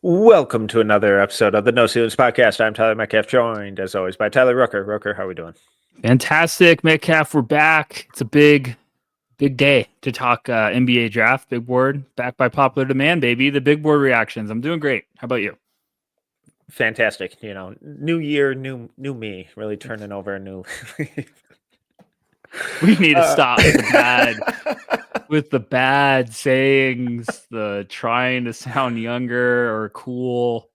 Welcome to another episode of the No Ceilings Podcast. I'm Tyler Metcalf, joined as always by Tyler Rucker. Rucker, how are we doing? Fantastic, Metcalf. We're back. It's a big day to talk NBA draft. Big board, back by popular demand, baby. The big board reactions. I'm doing great. How about you? Fantastic. You know, new year, new me, really turning over a new. We need to stop with the bad sayings, the trying to sound younger or cool.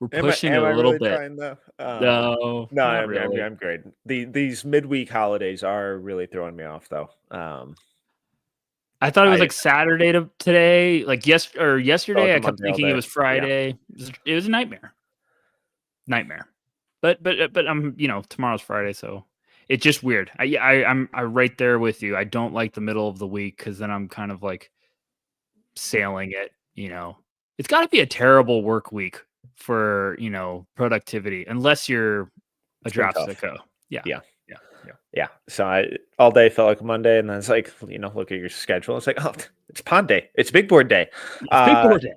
We're pushing it a little really bit. trying though? No, not really. I'm great. These midweek holidays are really throwing me off though. I thought it was like Saturday to today, like yesterday. I kept Monday all thinking it day. was Friday. Yeah. It was a nightmare. But I'm tomorrow's Friday, so it's just weird. I'm right there with you. I don't like the middle of the week because then I'm kind of like sailing it. It's got to be a terrible work week for productivity, unless you're a draft sicko. Yeah. So all day felt like Monday, and then it's like, look at your schedule. It's like, oh, it's pond day. It's big board day. Big board day.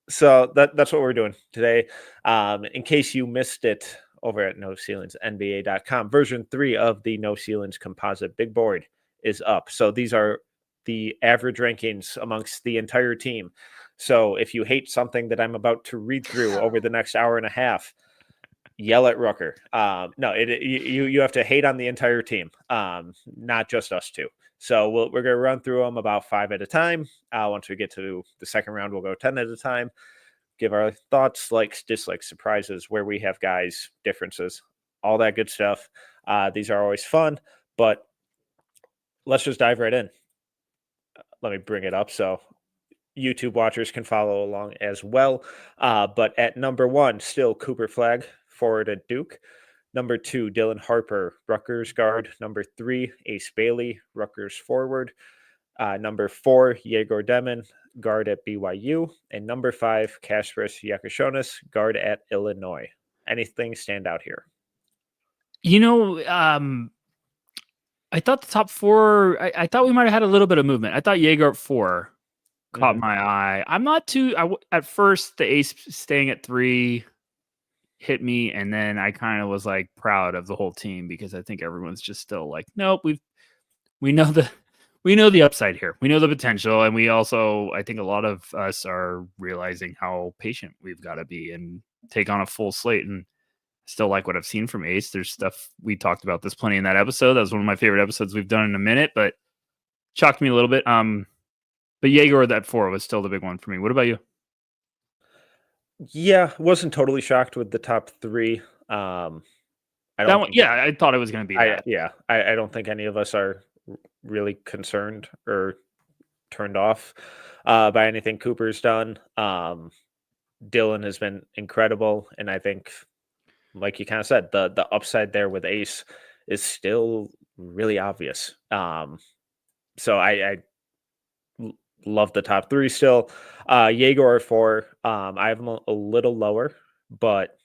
So that's what we're doing today. In case you missed it over at NoCeilingsNBA.com, version 3 of the No Ceilings composite big board is up. So these are the average rankings amongst the entire team. So if you hate something that I'm about to read through over the next hour and a half, yell at Rucker. You have to hate on the entire team, not just us two. So we're going to run through them about 5 at a time. Once we get to the second round, we'll go 10 at a time. Give our thoughts, likes, dislikes, surprises, where we have guys, differences, all that good stuff. These are always fun, but let's just dive right in. Let me bring it up so YouTube watchers can follow along as well. But at number 1, still Cooper Flagg, forward at Duke. Number 2, Dylan Harper, Rutgers guard. Number 3, Ace Bailey, Rutgers forward. Number 4, Yegor Demon, guard at BYU. And number 5, Kasparas Yakashonis, guard at Illinois. Anything stand out here? I thought the top 4, I thought we might have had a little bit of movement. I thought Yegor at 4 caught my eye. I'm not too, at first the Ace staying at 3 hit me, and then I kind of was like proud of the whole team because I think everyone's just still like, nope, we know the upside here. We know the potential, and we also, I think a lot of us are realizing how patient we've got to be and take on a full slate. And still like what I've seen from Ace. There's stuff, we talked about this plenty in that episode. That was one of my favorite episodes we've done in a minute, but shocked me a little bit. But Yegor at 4 was still the big one for me. What about you? Yeah, wasn't totally shocked with the top 3. I thought it was going to be that. I don't think any of us are really concerned or turned off by anything Cooper's done. Dylan has been incredible, and I think, like you kind of said, the upside there with Ace is still really obvious. So I love the top 3 still. Yegor at 4. I have him a little lower, but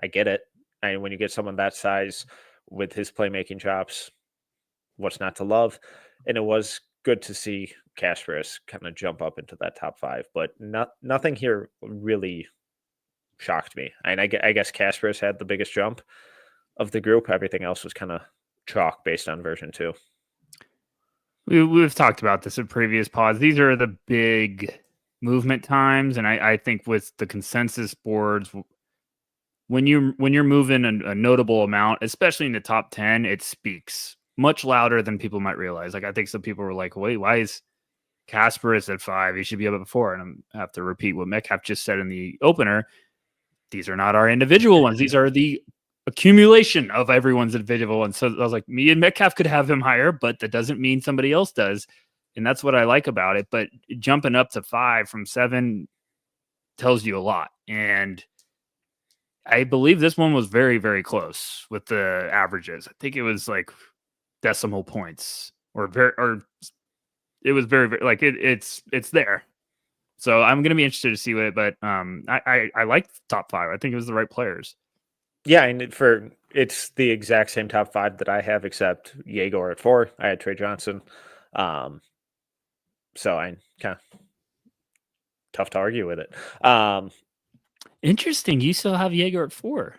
I get it. And when you get someone that size with his playmaking chops, what's not to love? And it was good to see Kasparas kind of jump up into that top 5, but nothing here really shocked me. And I guess Kasparas had the biggest jump of the group. Everything else was kind of chalk based on version 2. We've talked about this in previous pods. These are the big movement times, and I think with the consensus boards, when you're moving a notable amount, especially in the top 10, it speaks much louder than people might realize. Like, I think some people were like, "Wait, why is Kasparas at 5? He should be up at 4." And I have to repeat what Metcalf just said in the opener. These are not our individual ones. These are the accumulation of everyone's individual ones. So I was like, me and Metcalf could have him higher, but that doesn't mean somebody else does. And that's what I like about it. But jumping up to 5 from 7 tells you a lot. And I believe this one was very, very close with the averages. I think it was like decimal points or it was very, very like it's there. So I'm going to be interested to see what, but I like top 5. I think it was the right players. Yeah, and it's the exact same top 5 that I have, except Yegor at 4. I had Trey Johnson. So I kind of tough to argue with it. Interesting. You still have Jaeger at 4.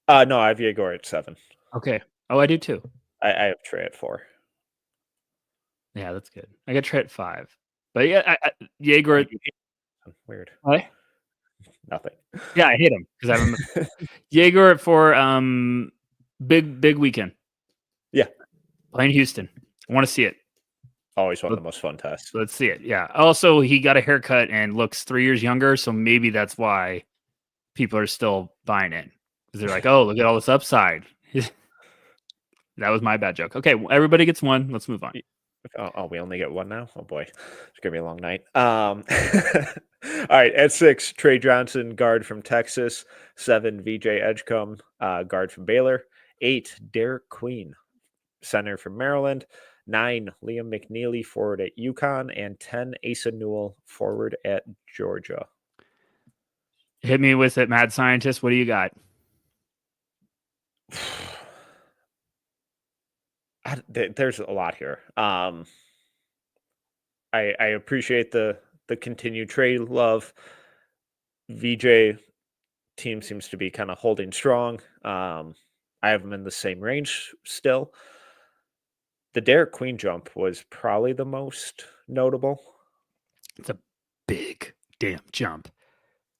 No, I have Yegor at 7. Okay. Oh, I do too. I have Trey at 4. Yeah, that's good. I got Trey at 5. But yeah, Jaeger. You hate him. Weird. What? Nothing. Yeah, I hate him because I have him. Jaeger at 4. Big weekend. Yeah. Playing Houston. I want to see it. Always one of the most fun tests. Let's see it. Yeah. Also, he got a haircut and looks 3 years younger, so maybe that's why people are still buying it. Because they're like, oh, look at all this upside. That was my bad joke. Okay, everybody gets one. Let's move on. Oh, we only get one now? Oh boy. It's gonna be a long night. All right, at 6, Trey Johnson, guard from Texas. 7, VJ Edgecombe, guard from Baylor. 8, Derek Queen, center from Maryland. 9, Liam McNeely, forward at UConn. And 10, Asa Newell, forward at Georgia. Hit me with it, mad scientist. What do you got? There's a lot here. I appreciate the continued trade love. VJ team seems to be kind of holding strong. I have them in the same range still. The Derek Queen jump was probably the most notable. It's a big damn jump.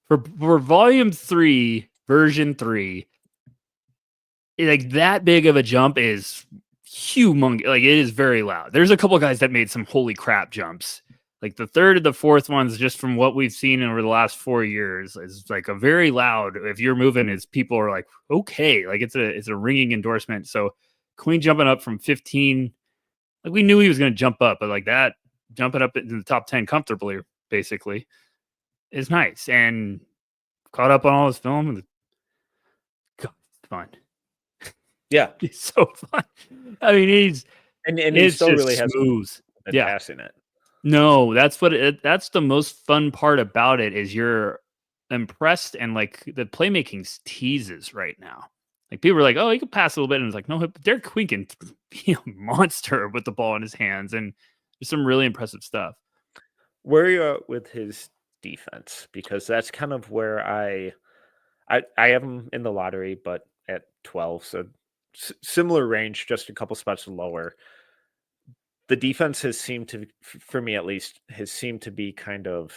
For volume 3, version 3, like that big of a jump is humongous. Like it is very loud. There's a couple guys that made some holy crap jumps. Like the third and the fourth ones, just from what we've seen over the last 4 years, is like a very loud. If you're moving, is people are like, okay, like it's a ringing endorsement. So Queen jumping up from 15, like we knew he was going to jump up, but like that jumping up in the top 10 comfortably, basically, is nice. And caught up on all his film, and God, it's fun. Yeah, He's so fun. I mean, he's and he still really has smooth. been passing it. No, that's that's the most fun part about it is you're impressed, and like the playmaking's teases right now. Like people are like, oh, he could pass a little bit, and it's like, no, Derek Queen can be a monster with the ball in his hands, and there's some really impressive stuff. Where are you at with his defense? Because that's kind of where I have him in the lottery, but at 12, so similar range, just a couple spots lower. The defense has seemed to, for me at least, has seemed to be kind of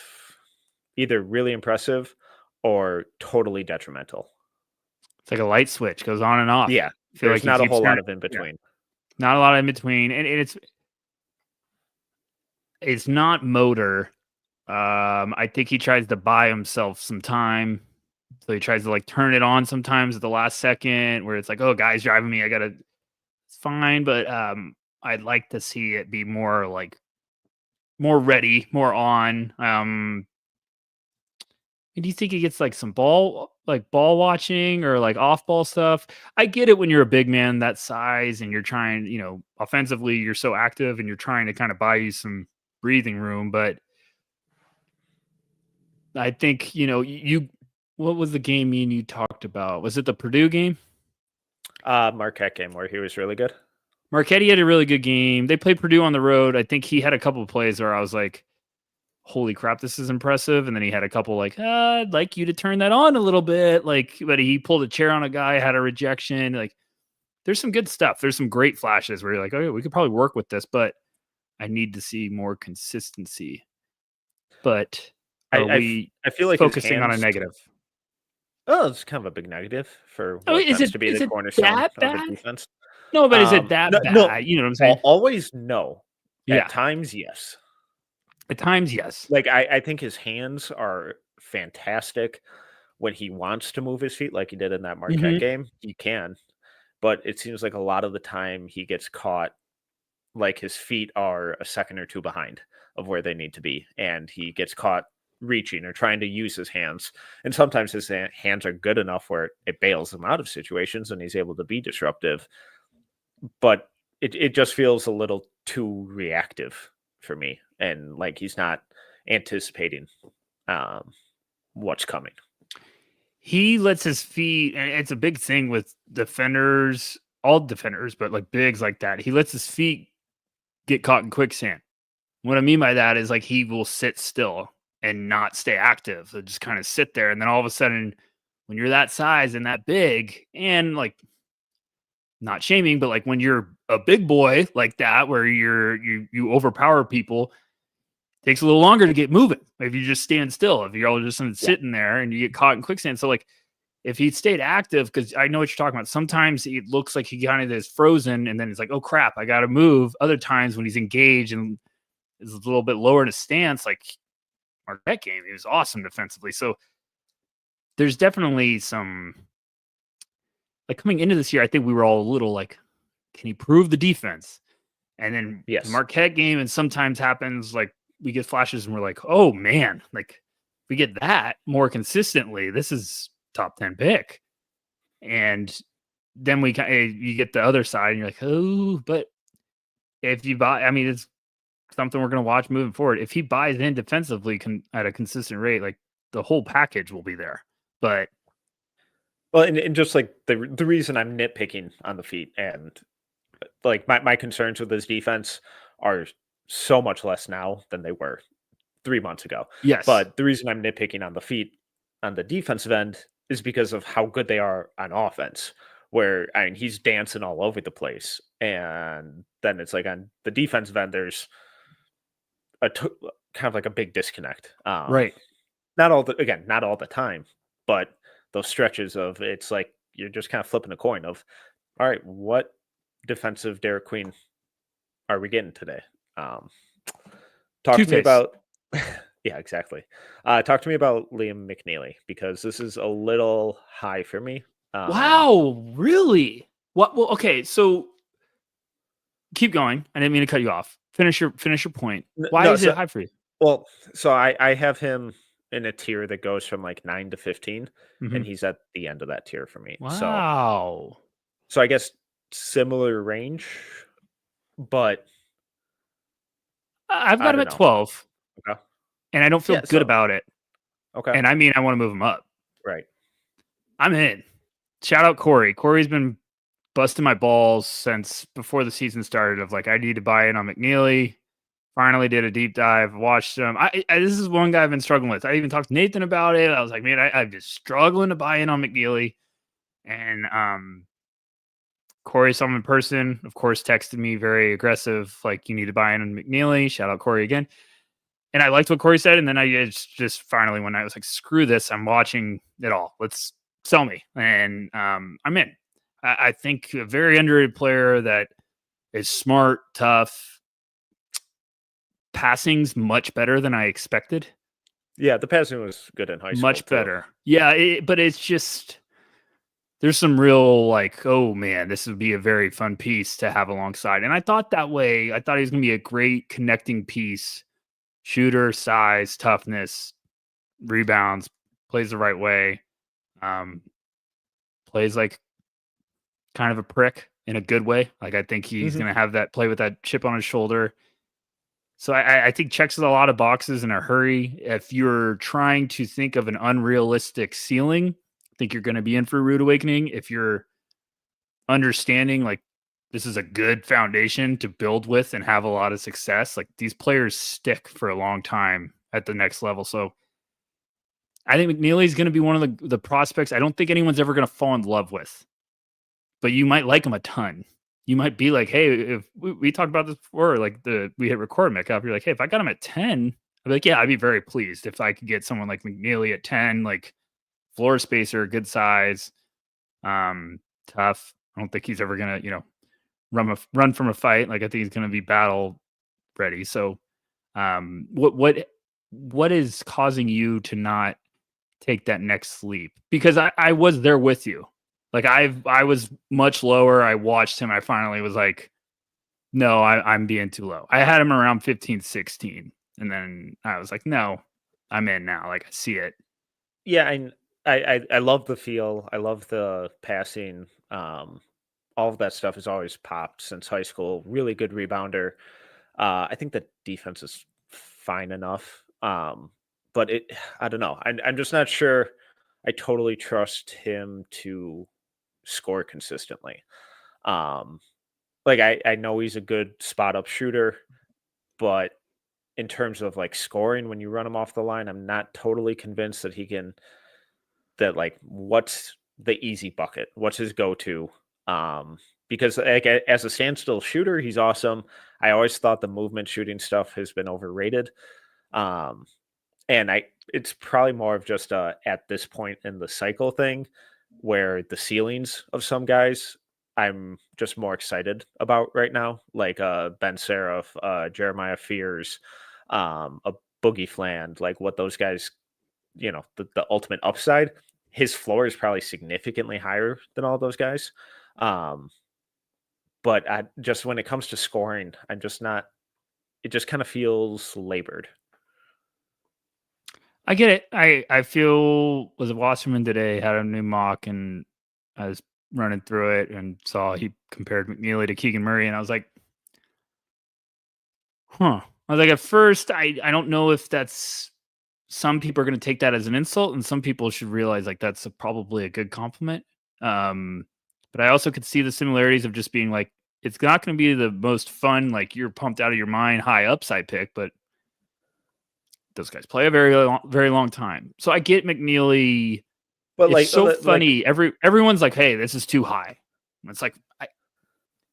either really impressive or totally detrimental. It's like a light switch, goes on and off. Yeah, I feel there's like not a whole lot of in between. Yeah. Not a lot of in between, and it's not motor. I think he tries to buy himself some time. So he tries to like turn it on sometimes at the last second where it's like, oh, guy's driving me. It's fine. But I'd like to see it be more more ready, more on. Do you think he gets like some ball watching or like off ball stuff? I get it when you're a big man that size and you're trying, offensively, you're so active and you're trying to kind of buy you some breathing room. But I think, what was the game me and you talked about? Was it the Purdue game? Marquette game where he was really good. Marquette had a really good game. They played Purdue on the road. I think he had a couple of plays where I was like, holy crap, this is impressive. And then he had a couple like, I'd like you to turn that on a little bit. But he pulled a chair on a guy, had a rejection. Like, there's some good stuff. There's some great flashes where you're like, okay, we could probably work with this, but I need to see more consistency. But I feel like focusing on a negative? Oh, it's kind of a big negative for what tends to be the cornerstone of the defense. No, but is it that bad? No, you know what I'm saying? Always no. Yeah. At times, yes. At times, yes. Like I think his hands are fantastic when he wants to move his feet, like he did in that Marquette game. He can, but it seems like a lot of the time he gets caught, like his feet are a second or two behind of where they need to be, and he gets caught reaching or trying to use his hands. And sometimes his hands are good enough where it bails him out of situations, and he's able to be disruptive. But it just feels a little too reactive for me, and like he's not anticipating what's coming. He lets his feet, and it's a big thing with defenders, all defenders, but like bigs like that. He lets his feet get caught in quicksand. What I mean by that is like he will sit still and not stay active. So just kind of sit there. And then all of a sudden, when you're that size and that big, and like, not shaming, but like when you're a big boy like that, where you overpower people, it takes a little longer to get moving. If you just stand still, if you're all just sitting there and you get caught in quicksand. So like, if he stayed active, because I know what you're talking about. Sometimes it looks like he kind of is frozen, and then it's like, oh crap, I got to move. Other times when he's engaged and is a little bit lower in his stance, like Marquette game, he was awesome defensively. So there's definitely some, like, coming into this year, I think we were all a little like, can he prove the defense? And then the Marquette game, and sometimes happens like we get flashes and we're like, oh man, like if we get that more consistently, this is top 10 pick. And then you get the other side and you're like, oh, but if you buy, I mean, it's something we're going to watch moving forward. If he buys in defensively at a consistent rate, like the whole package will be there. But well, and just like the reason I'm nitpicking on the feet, and like my concerns with his defense are so much less now than they were 3 months ago. yes, But the reason I'm nitpicking on the feet on the defensive end is because of how good they are on offense, where I mean he's dancing all over the place. And then it's like on the defensive end, there's kind of like a big disconnect. right. Not all the time, but those stretches of it's like you're just kind of flipping a coin of, all right, what defensive Derek Queen are we getting today? Talk to me about yeah, exactly. Talk to me about Liam McNeely, because this is a little high for me. Wow, really? What? Well, okay, so keep going. I didn't mean to cut you off. Finish your point. Why is it high for you? Well, so I have him in a tier that goes from like 9 to 15, and he's at the end of that tier for me. Wow. So I guess similar range, but I've got him at 12. Okay. And I don't feel good about it. Okay. And I mean, I want to move him up. Right. I'm in. Shout out Corey. Corey's been busting my balls since before the season started of like, I need to buy in on McNeely. Finally did a deep dive, watched him. This is one guy I've been struggling with. I even talked to Nathan about it. I was like, man, I'm just struggling to buy in on McNeely. And Corey saw him in person, of course, texted me very aggressive, like, you need to buy in on McNeely. Shout out Corey again. And I liked what Corey said. And then I just finally, one night, I was like, screw this. I'm watching it all. Let's sell me. And I'm in. I think a very underrated player that is smart, tough. Passing's much better than I expected. Yeah, the passing was good in high school. Much better. Yeah, but it's just, there's some real like, oh man, this would be a very fun piece to have alongside. And I thought that way. I thought he was going to be a great connecting piece. Shooter, size, toughness, rebounds, plays the right way. Plays like kind of a prick in a good way. Like I think he's going to have that play with that chip on his shoulder. So I think checks a lot of boxes in a hurry. If you're trying to think of an unrealistic ceiling, I think you're going to be in for a rude awakening. If you're understanding like this is a good foundation to build with and have a lot of success, like these players stick for a long time at the next level. So I think McNeely is going to be one of the prospects I don't think anyone's ever going to fall in love with, but you might like him a ton. You might be like, hey, if we talked about this before, like we hit record Metcalf, you're like, hey, if I got him at 10, I'd be like, yeah, I'd be very pleased if I could get someone like McNeely at 10, like floor spacer, good size, tough. I don't think he's ever gonna, run from a fight. Like I think he's gonna be battle ready. So what is causing you to not take that next leap? Because I was there with you. Like I was much lower. I watched him. I finally was like, no, I'm being too low. I had him around 15, 16. And then I was like, no, I'm in now. Like I see it. Yeah. I love the feel. I love the passing. All of that stuff has always popped since high school. Really good rebounder. I think the defense is fine enough. But I don't know. I'm just not sure I totally trust him to score consistently. Like I know he's a good spot up shooter, but in terms of like scoring when you run him off the line, I'm not totally convinced that he can. That like what's the easy bucket? What's his go-to? Because like as a standstill shooter, he's awesome. I always thought the movement shooting stuff has been overrated. Um, and it's probably more of just at this point in the cycle thing where the ceilings of some guys I'm just more excited about right now, like Ben Seraph, Jeremiah Fears, a Boogie Fland, like what those guys, the ultimate upside. His floor is probably significantly higher than all those guys. Um, but just when it comes to scoring, I'm just not. It just kind of feels labored. I get it. I feel was watching him today, had a new mock, and I was running through it and saw he compared McNeely to Keegan Murray, and I was like, huh. I was like, at first, I don't know if that's some people are going to take that as an insult, and some people should realize like that's probably a good compliment. But I also could see the similarities of just being like, it's not going to be the most fun, like you're pumped out of your mind, high upside pick, but those guys play a very long time. So I get McNeely. But it's so funny. Everyone's like, "Hey, this is too high." And it's like,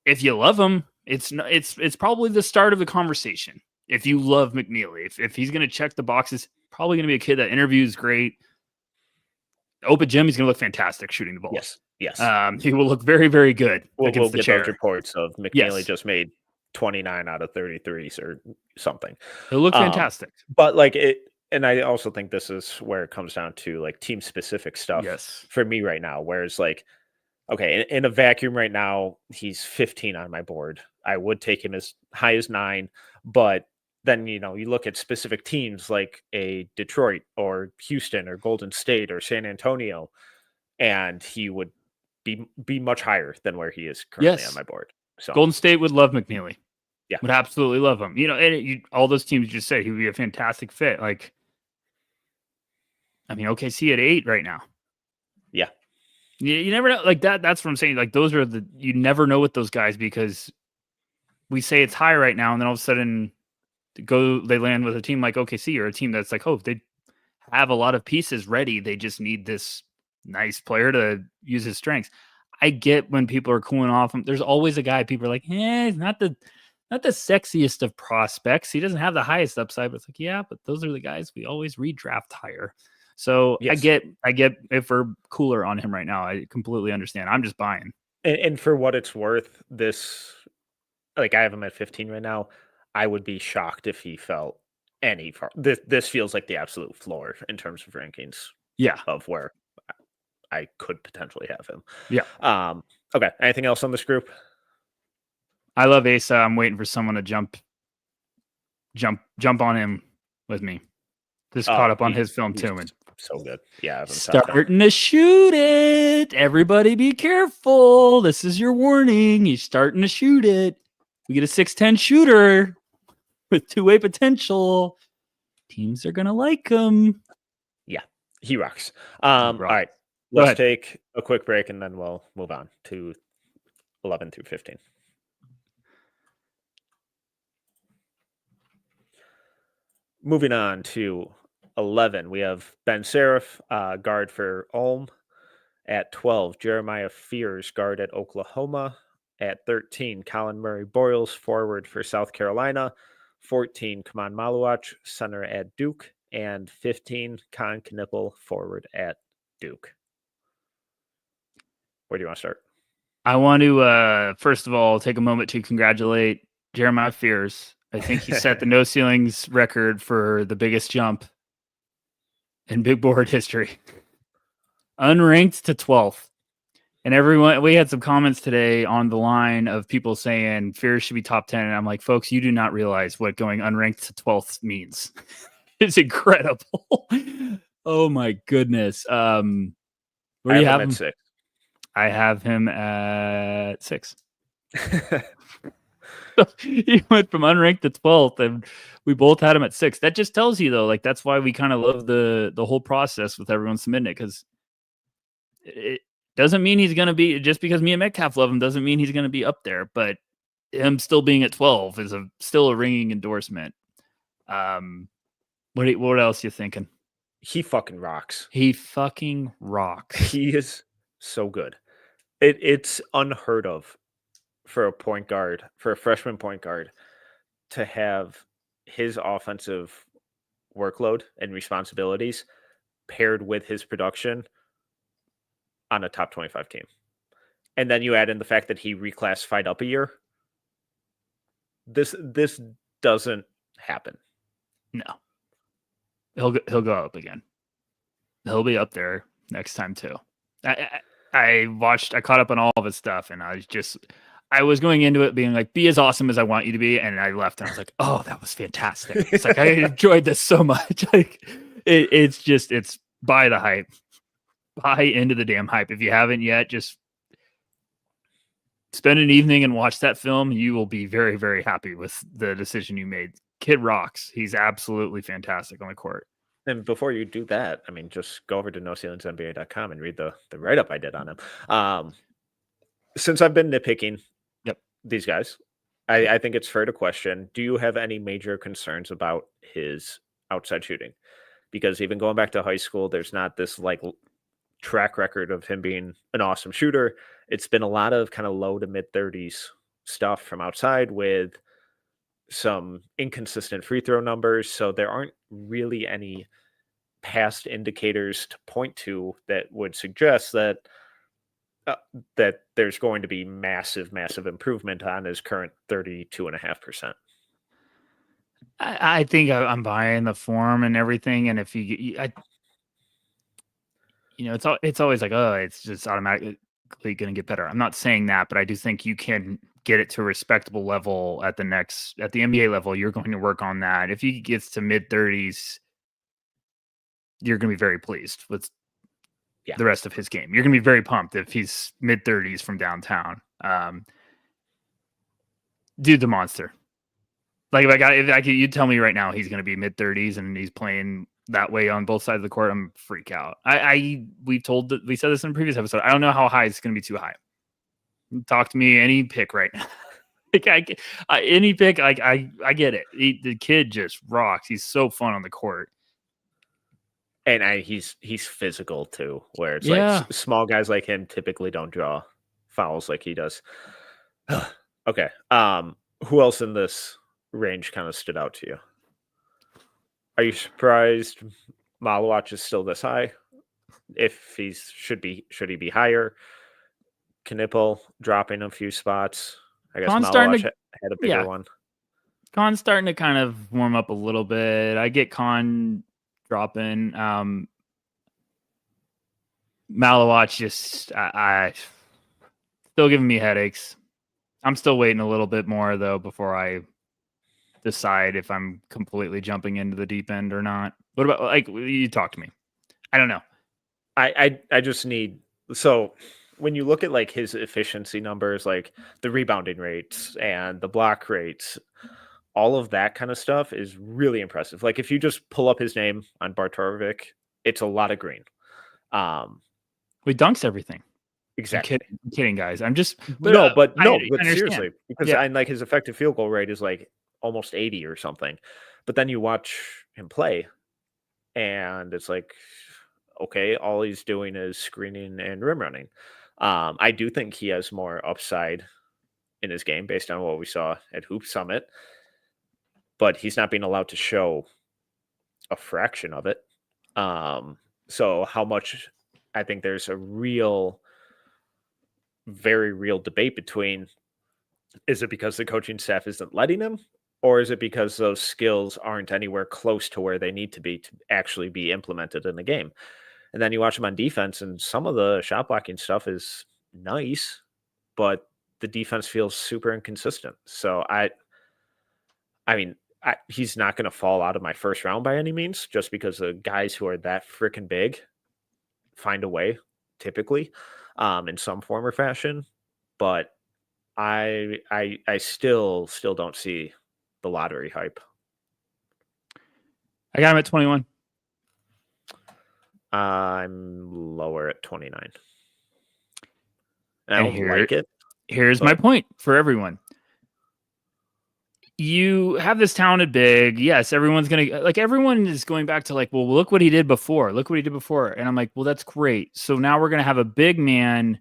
if you love him, it's probably the start of the conversation. If you love McNeely, if he's going to check the boxes, probably going to be a kid that interviews great. Open gym, he's going to look fantastic shooting the ball. Yes. He will look very, very good We'll get those reports of McNeely just made 29 out of 33s or something. He'll look fantastic. But like it, and I also think this is where it comes down to like team specific stuff for me right now. Whereas like, okay, in a vacuum right now, he's 15 on my board. I would take him as high as 9, but then you look at specific teams like a Detroit or Houston or Golden State or San Antonio, and he would be much higher than where he is currently on my board. So Golden State would love McNeely. Yeah, would absolutely love him. And all those teams you just said, he would be a fantastic fit. Like, I mean, OKC at 8 right now. Yeah. You never know. Like that's what I'm saying. Like those are you never know with those guys because we say it's high right now, and then all of a sudden they land with a team like OKC or a team that's like, oh, they have a lot of pieces ready. They just need this nice player to use his strengths. I get when people are cooling off him. There's always a guy people are like, he's not the sexiest of prospects. He doesn't have the highest upside, but it's like, yeah, but those are the guys we always redraft higher. So yes. I get if we're cooler on him right now. I completely understand. I'm just buying. And for what it's worth, this, like I have him at 15 right now. I would be shocked if he fell any far. This feels like the absolute floor in terms of rankings. Yeah. Of where I could potentially have him. Yeah. Okay. Anything else on this group? I love Asa. I'm waiting for someone to jump on him with me. Just caught up on his film too. And so good. Yeah. Starting to shoot it. Everybody be careful. This is your warning. He's starting to shoot it. We get a 6'10" shooter with two-way potential. Teams are going to like him. Yeah. He rocks. All right. Let's take a quick break and then we'll move on to 11 through 15. Moving on to 11, we have Ben Seraph, guard for Ulm. At 12, Jeremiah Fears, guard at Oklahoma. At 13, Colin Murray Boyles, forward for South Carolina. 14, Kaman Maluach, center at Duke. And 15, Con Knippel, forward at Duke. Where do you want to start? I want to, first of all, take a moment to congratulate Jeremiah Fears. I think he set the no ceilings record for the biggest jump in big board history. Unranked to 12th. And everyone, we had some comments today on the line of people saying Fears should be top 10. And I'm like, folks, you do not realize what going unranked to 12th means. It's incredible. Oh my goodness. Where do you have him? At 6. I have him at 6. He went from unranked to 12th, and we both had him at 6. That just tells you, though, like that's why we kind of love the whole process with everyone submitting it, because it doesn't mean he's going to be, just because me and Metcalf love him doesn't mean he's going to be up there, but him still being at 12 is still a ringing endorsement. What else you thinking? He fucking rocks. He fucking rocks. He is so good. It's unheard of for a point guard, for a freshman point guard, to have his offensive workload and responsibilities paired with his production on a top 25 team. And then you add in the fact that he reclassified up a year. This doesn't happen. No. He'll go up again. He'll be up there next time too. I caught up on all of his stuff, and I was going into it being like, be as awesome as I want you to be, and I left and I was like, oh, that was fantastic. It's like I enjoyed this so much. Like it's buy the hype. Buy into the damn hype. If you haven't yet, just spend an evening and watch that film. You will be very, very happy with the decision you made. Kid rocks. He's absolutely fantastic on the court. And before you do that, I mean, just go over to NoCeilingsNBA.com and read the write-up I did on him. Since I've been nitpicking these guys, I think it's fair to question, do you have any major concerns about his outside shooting? Because even going back to high school, there's not this like track record of him being an awesome shooter. It's been a lot of kind of low to mid 30s stuff from outside with some inconsistent free throw numbers. So there aren't really any past indicators to point to that would suggest that that there's going to be massive improvement on his current 32.5%. I think I'm buying the form and everything. And if it's always like, oh, it's just automatically going to get better. I'm not saying that, but I do think you can get it to a respectable level at the NBA level. You're going to work on that. If he gets to mid 30s, you're going to be very pleased with the rest of his game. You're going to be very pumped if he's mid 30s from downtown. Dude's a monster. Like if you tell me right now he's going to be mid 30s and he's playing that way on both sides of the court, I'm freak out. We said this in a previous episode. I don't know how high it's going to be too high. Talk to me any pick right now. Like any pick, like I get it. The kid just rocks. He's so fun on the court. And he's physical too, where it's like small guys like him typically don't draw fouls like he does. Okay. Who else in this range kind of stood out to you? Are you surprised Malawach is still this high? If should he be higher? Knipple dropping a few spots. I guess Malawach had a bigger one. Con's starting to kind of warm up a little bit. I get Con dropping. Malawach just I still giving me headaches. I'm still waiting a little bit more though before I decide if I'm completely jumping into the deep end or not. What about, like, you talk to me? I don't know. I just need, so when you look at like his efficiency numbers, like the rebounding rates and the block rates, all of that kind of stuff is really impressive. Like if you just pull up his name on Bartorovic, it's a lot of green. We dunks everything. Exactly. I'm kidding, guys. I'm just but seriously, because I like his effective field goal rate is like almost 80 or something. But then you watch him play and it's like, okay, all he's doing is screening and rim running. I do think he has more upside in his game based on what we saw at Hoop Summit, but he's not being allowed to show a fraction of it. So how much, I think there's a very real debate between, is it because the coaching staff isn't letting him, or is it because those skills aren't anywhere close to where they need to be to actually be implemented in the game? And then you watch him on defense, and some of the shot blocking stuff is nice, but the defense feels super inconsistent. So I mean, he's not going to fall out of my first round by any means, just because the guys who are that freaking big find a way typically in some form or fashion. But I still don't see the lottery hype. I got him at 21. I'm lower at 29. And I don't like it. Here's my point for everyone. you have this talented big. Yes, everyone is going back to like, well, look what he did before. Look what he did before. And I'm like, well, that's great. So now we're going to have a big man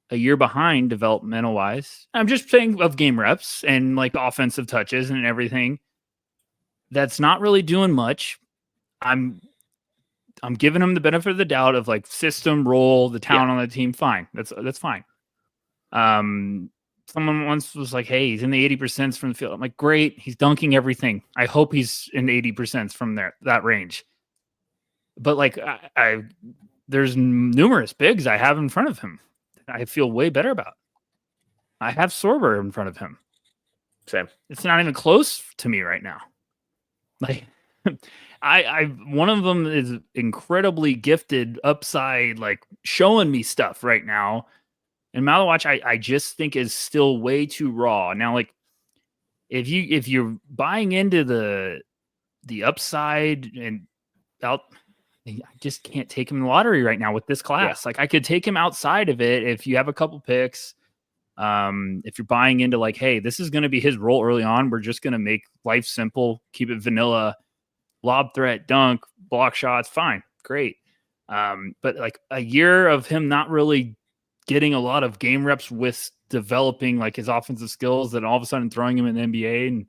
a year behind developmental wise. I'm just saying of game reps and like offensive touches and everything. That's not really doing much. I'm giving him the benefit of the doubt of like system role, the talent on the team. Fine. That's fine. Someone once was like, hey, he's in the 80% from the field. I'm like, great. He's dunking everything. I hope he's in 80% from that range. But like, there's numerous bigs I have in front of him. I feel way better about. I have Sorber in front of him. Same. It's not even close to me right now. Like, one of them is incredibly gifted, upside, like showing me stuff right now. And Malawatch, I just think is still way too raw. Now, like if you're buying into the upside and out, I just can't take him in the lottery right now with this class. Like I could take him outside of it if you have a couple picks. If you're buying into like, hey, this is going to be his role early on. We're just going to make life simple, keep it vanilla, lob threat, dunk, block shots. Fine. Great. But like a year of him not really getting a lot of game reps with developing like his offensive skills, then all of a sudden throwing him in the NBA and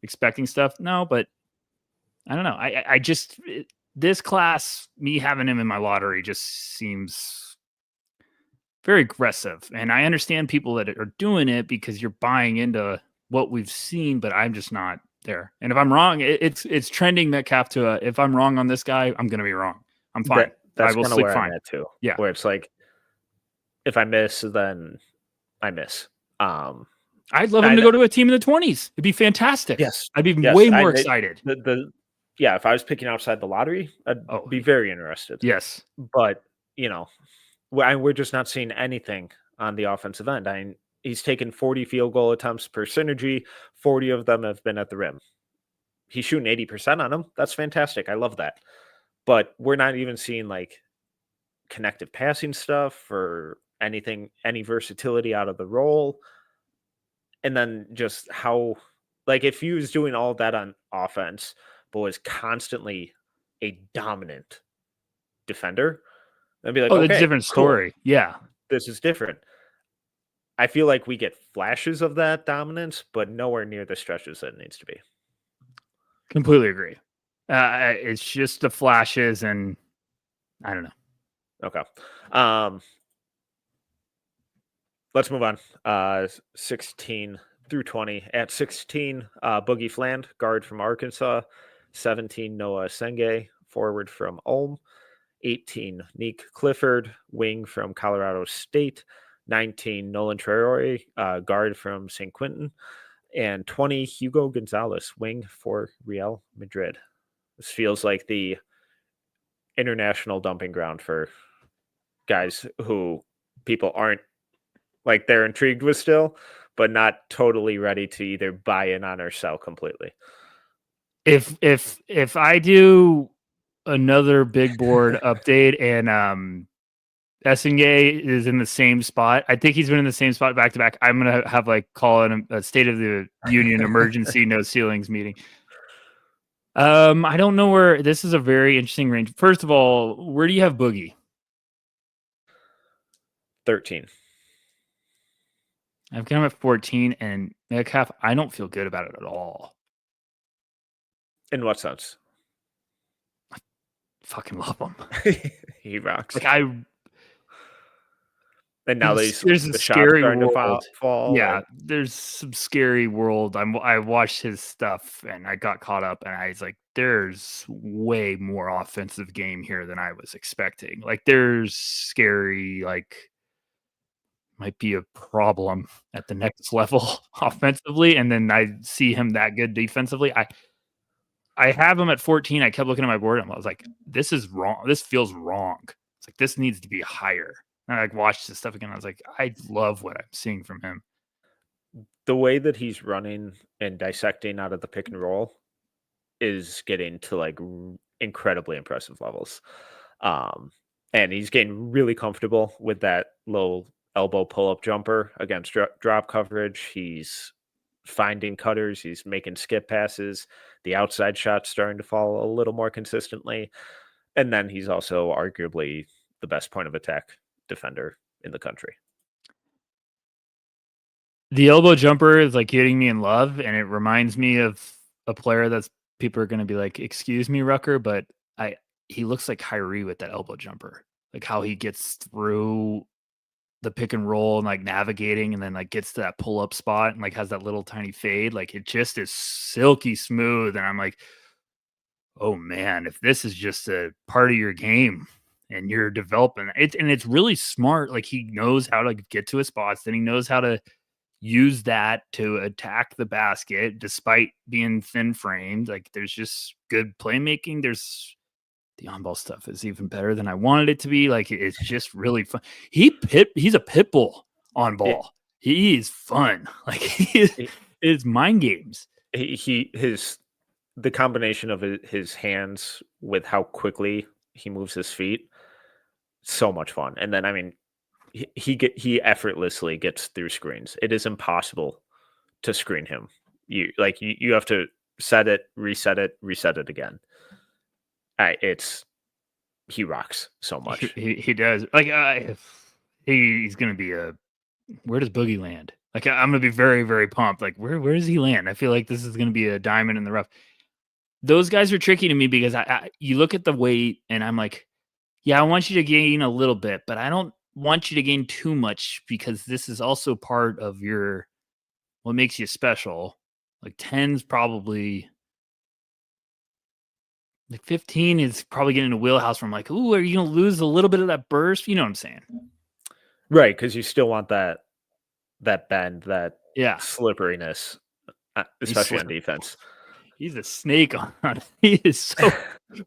expecting stuff. No, but I don't know. I just, this class, me having him in my lottery just seems very aggressive. And I understand people that are doing it because you're buying into what we've seen, but I'm just not there. And if I'm wrong, it's trending Metcalf to if I'm wrong on this guy, I'm going to be wrong. I'm fine. That's I will kind of sleep where fine. I'm at too. Yeah. Where it's like, if I miss, then I miss. I'd love him to go to a team in the 20s. It'd be fantastic. Yes. I'd be way more excited. If I was picking outside the lottery, I'd be very interested. Yes. But, we're just not seeing anything on the offensive end. He's taken 40 field goal attempts per synergy. 40 of them have been at the rim. He's shooting 80% on them. That's fantastic. I love that. But we're not even seeing like connective passing stuff or anything, any versatility out of the role. And then just how, like, if he was doing all that on offense, but was constantly a dominant defender, I'd be like, that's a different story. Cool. Yeah. This is different. I feel like we get flashes of that dominance, but nowhere near the stretches that it needs to be. Completely agree. It's just the flashes, and I don't know. Okay. Let's move on. 16 through 20. At 16, Boogie Fland, guard from Arkansas. 17, Noah Senge, forward from Ulm. 18, Neek Clifford, wing from Colorado State. 19, Nolan Traore, guard from St. Quentin. And 20, Hugo Gonzalez, wing for Real Madrid. This feels like the international dumping ground for guys who people aren't like they're intrigued with still, but not totally ready to either buy in on or sell completely. If I do another big board update and Essengay is in the same spot, I think he's been in the same spot back to back. I'm gonna have like call it a State of the Union emergency no ceilings meeting. I don't know where this is a very interesting range. First of all, where do you have Boogie? 13. I've got him at 14, and Metcalf, I don't feel good about it at all. In what sense? I fucking love him. He rocks. Like and now there's a scary world. Fall. Yeah, there's some scary world. I watched his stuff and I got caught up, and I was like, there's way more offensive game here than I was expecting. Like there's scary, like might be a problem at the next level offensively, and then I see him that good defensively. I have him at 14. I kept looking at my board and I was like, this is wrong. This feels wrong. It's like this needs to be higher. And I watched his stuff again. I was like, I love what I'm seeing from him. The way that he's running and dissecting out of the pick and roll is getting to like incredibly impressive levels. And he's getting really comfortable with that low elbow pull-up jumper against drop coverage. He's finding cutters. He's making skip passes. The outside shot's starting to fall a little more consistently. And then he's also arguably the best point of attack defender in the country. The elbow jumper is like getting me in love, and it reminds me of a player that's people are going to be like, "Excuse me, Rucker," but he looks like Kyrie with that elbow jumper, like how he gets through the pick and roll and like navigating, and then like gets to that pull up spot and like has that little tiny fade. Like it just is silky smooth, and I'm like, oh man, if this is just a part of your game and you're developing it, and it's really smart. Like he knows how to get to his spots, then he knows how to use that to attack the basket despite being thin framed. Like there's just good playmaking. There's the on-ball stuff is even better than I wanted it to be. Like it's just really fun. He's a pit bull on It, ball. He is fun. Like it's mind games. The combination of his hands with how quickly he moves his feet, so much fun. And then I mean, he effortlessly gets through screens. It is impossible to screen him. You have to set it, reset it again. He rocks so much. He does. Like he's gonna be where does Boogie land? Like I'm gonna be very, very pumped. Like where does he land? I feel like this is gonna be a diamond in the rough. Those guys are tricky to me because you look at the weight and I'm like, yeah, I want you to gain a little bit, but I don't want you to gain too much because this is also part of what makes you special. Like 10's probably like 15 is probably getting a wheelhouse from like, ooh, are you gonna lose a little bit of that burst? You know what I'm saying? Right, because you still want that bend, that Yeah, slipperiness, especially on defense. He's a snake on. He is so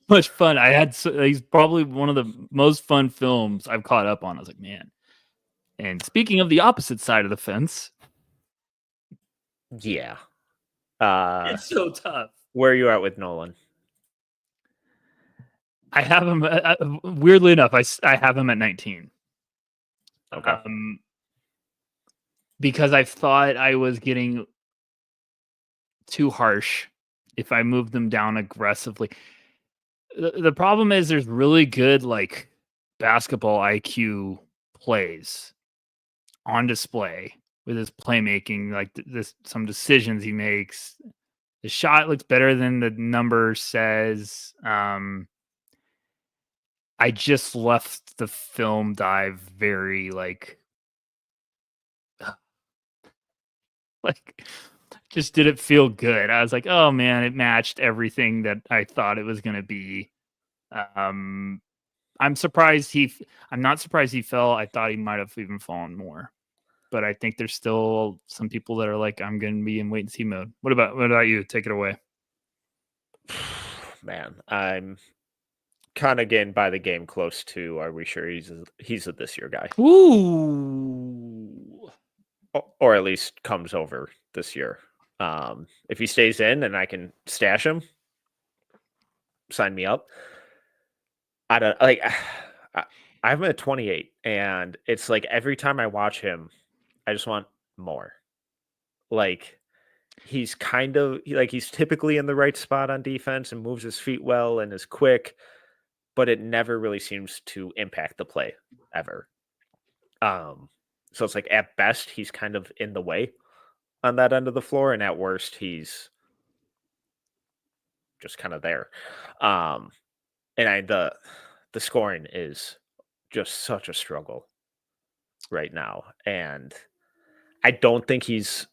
much fun. He's probably one of the most fun films I've caught up on. I was like, man. And speaking of the opposite side of the fence, yeah, it's so tough. Where are you at with Nolan? I have him. Weirdly enough, I have him at 19. Okay. Because I thought I was getting too harsh if I moved them down aggressively. The problem is there's really good like basketball IQ plays on display with his playmaking, like some decisions he makes. The shot looks better than the number says. I just left the film dive very like just didn't feel good. I was like, oh man, it matched everything that I thought it was going to be. I'm not surprised he fell. I thought he might have even fallen more, but I think there's still some people that are like, I'm going to be in wait and see mode. What about you? Take it away. Man, I'm kind of getting by the game close to. Are we sure he's a this year guy? Ooh. Or at least comes over this year. If he stays in and I can stash him, sign me up. I don't like. I have him at 28, and it's like every time I watch him, I just want more. Like he's he's typically in the right spot on defense and moves his feet well and is quick, but it never really seems to impact the play ever. So it's like at best he's kind of in the way on that end of the floor, and at worst he's just kind of there. And the scoring is just such a struggle right now, and I don't think he's.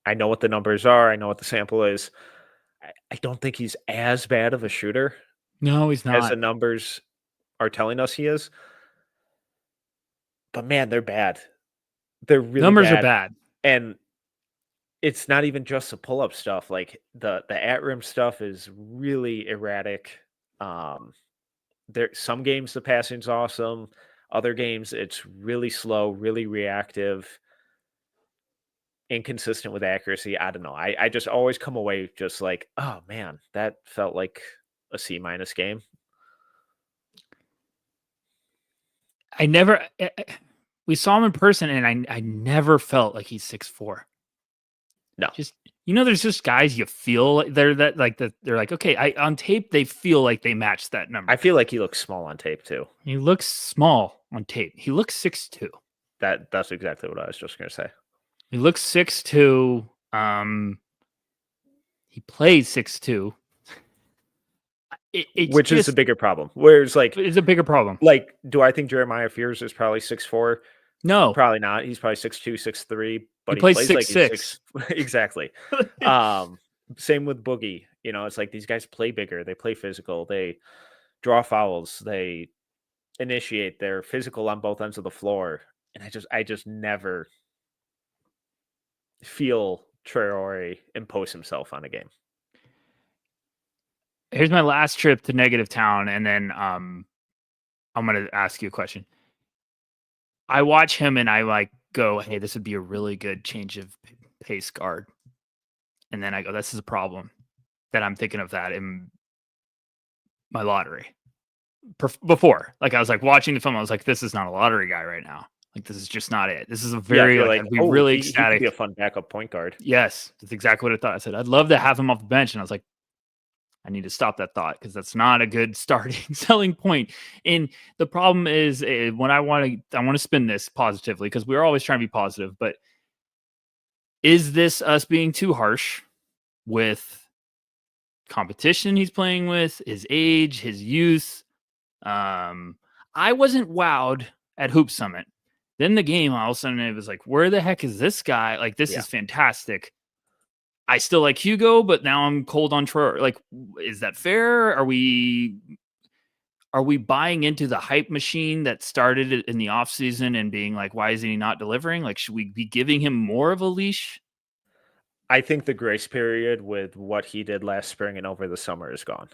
I know what the numbers are. I know what the sample is. I don't think he's as bad of a shooter. No, he's not. As the numbers are telling us he is. But man, they're bad. They're really numbers bad. Are bad. And it's not even just the pull-up stuff. Like the at-rim stuff is really erratic. There some games the passing's awesome. Other games it's really slow, really reactive, inconsistent with accuracy. I don't know. I just always come away just like, oh man, that felt like a C- game. We saw him in person, and I never felt like he's 6'4". No. Just, there's just guys you feel like they're like, okay, on tape, they feel like they match that number. I feel like he looks small on tape too. He looks small on tape. He looks 6'2". That's exactly what I was just going to say. He looks 6'2". He plays 6'2". Which is a bigger problem. Whereas, it's a bigger problem. Like, do I think Jeremiah Fears is probably 6'4"? No, probably not. He's probably 6'2", 6'3", but he plays plays 6'6". like he's 6. Exactly. Same with Boogie. It's like these guys play bigger. They play physical. They draw fouls. They initiate. They're physical on both ends of the floor. And I just never feel Traore impose himself on a game. Here's my last trip to negative town, and then I'm going to ask you a question. I watch him and I go, hey, this would be a really good change of pace guard. And then I go, this is a problem that I'm thinking of that in my lottery. Before, I was watching the film, I was like, this is not a lottery guy right now. This is just not it. This is a very I'd be really ecstatic. He could be a fun backup point guard. Yes, that's exactly what I thought. I said, I'd love to have him off the bench. And I was like, I need to stop that thought because that's not a good starting selling point. And the problem is when I want to spin this positively because we're always trying to be positive, but is this us being too harsh with competition he's playing with, his age, his youth? I wasn't wowed at Hoop Summit. Then the game, all of a sudden, it was like, where the heck is this guy? This is fantastic. I still like Hugo, but now I'm cold on Troy. Is that fair? Are we buying into the hype machine that started in the offseason and being like, why is he not delivering? Should we be giving him more of a leash? I think the grace period with what he did last spring and over the summer is gone.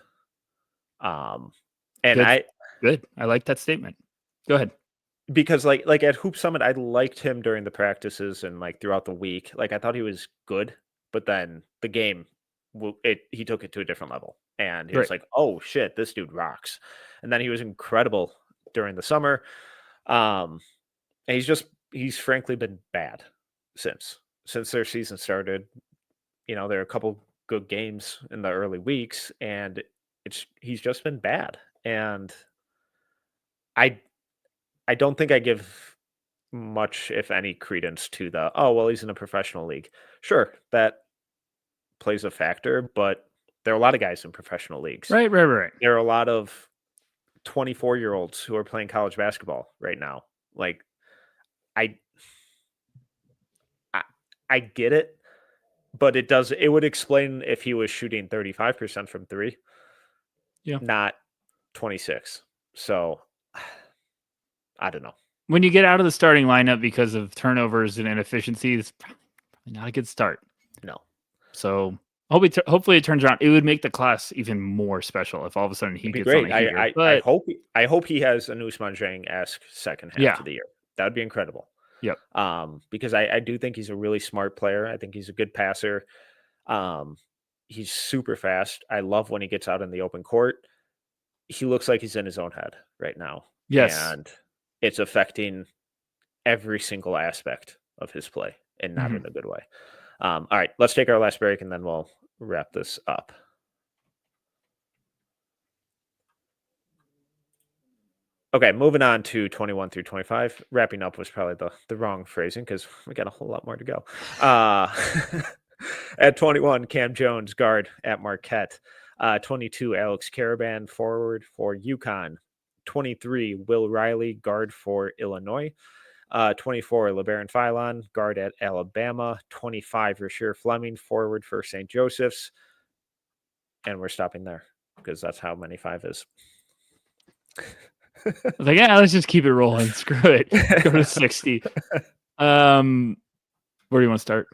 And good. I like that statement. Go ahead. Because like at Hoop Summit, I liked him during the practices and throughout the week. I thought he was good. But then the game, he took it to a different level. And he was like, oh, shit, this dude rocks. And then he was incredible during the summer. And he's frankly been bad since their season started. There are a couple good games in the early weeks, and he's just been bad. And I don't think I give much, if any, credence to he's in a professional league. Sure, that plays a factor, but there are a lot of guys in professional leagues. Right. There are a lot of 24-year-olds who are playing college basketball right now. I get it, but it would explain if he was shooting 35% from three. Yeah. Not 26. So I don't know. When you get out of the starting lineup because of turnovers and inefficiency, it's probably not a good start. No. So hopefully it turns around. It would make the class even more special if all of a sudden he gets on a heater. I hope he has a Ousmane Dieng-esque second half of the year. That would be incredible. Yep. Because I do think he's a really smart player. I think he's a good passer. He's super fast. I love when he gets out in the open court. He looks like he's in his own head right now. Yes. And it's affecting every single aspect of his play and not in a good way. All right, let's take our last break and then we'll wrap this up. Okay, moving on to 21 through 25. Wrapping up was probably the wrong phrasing because we got a whole lot more to go. At 21, Cam Jones, guard at Marquette. 22, Alex Caravan, forward for UConn. 23, Will Riley, guard for Illinois. 24, LeBaron Philon, guard at Alabama. 25, Rasheer Fleming, forward for St. Joseph's. And we're stopping there because that's how many 5 is. I was like, yeah, let's just keep it rolling. Screw it. Go to 60. Where do you want to start?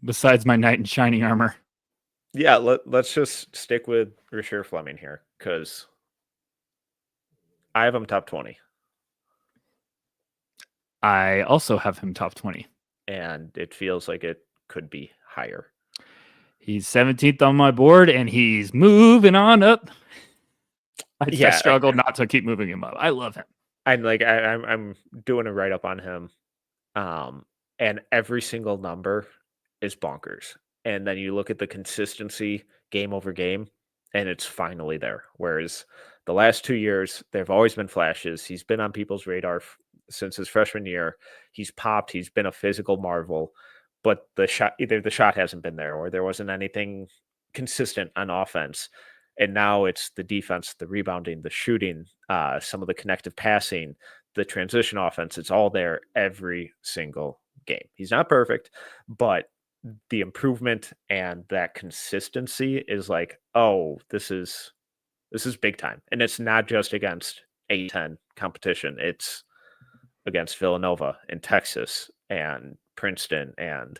Besides my knight in shining armor. Yeah, let's just stick with Rasheer Fleming here because I have him top 20. I also have him top 20. And it feels like it could be higher. He's 17th on my board, and he's moving on up. I struggled not to keep moving him up. I love him. I'm doing a write-up on him And every single number is bonkers. And then you look at the consistency game over game, and it's finally there. Whereas the last 2 years, there have always been flashes. He's been on people's radar since his freshman year. He's popped. He's been a physical marvel, but either the shot hasn't been there or there wasn't anything consistent on offense. And now it's the defense, the rebounding, the shooting, some of the connective passing, the transition offense. It's all there every single game. He's not perfect, but the improvement and that consistency is like, oh, this is big time. And it's not just against A10 competition. It's against Villanova and Texas and Princeton and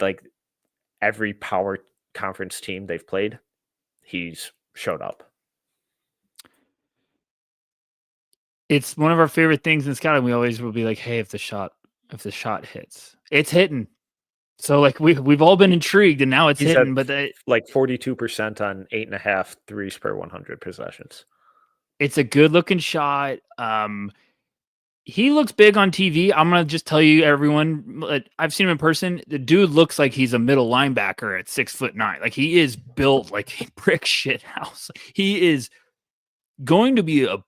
like every power conference team they've played, he's showed up. It's one of our favorite things in scouting. We always will be like, hey, if the shot hits, it's hitting. So like we've all been intrigued, and now it's He's hitting. at But like 42% on 8.5 threes per 100 possessions. it's a good looking shot. He looks big on TV. I'm gonna just tell you, everyone. I've seen him in person. The dude looks like he's a middle linebacker at 6'9". Like he is built like a brick shit house. He is going to be a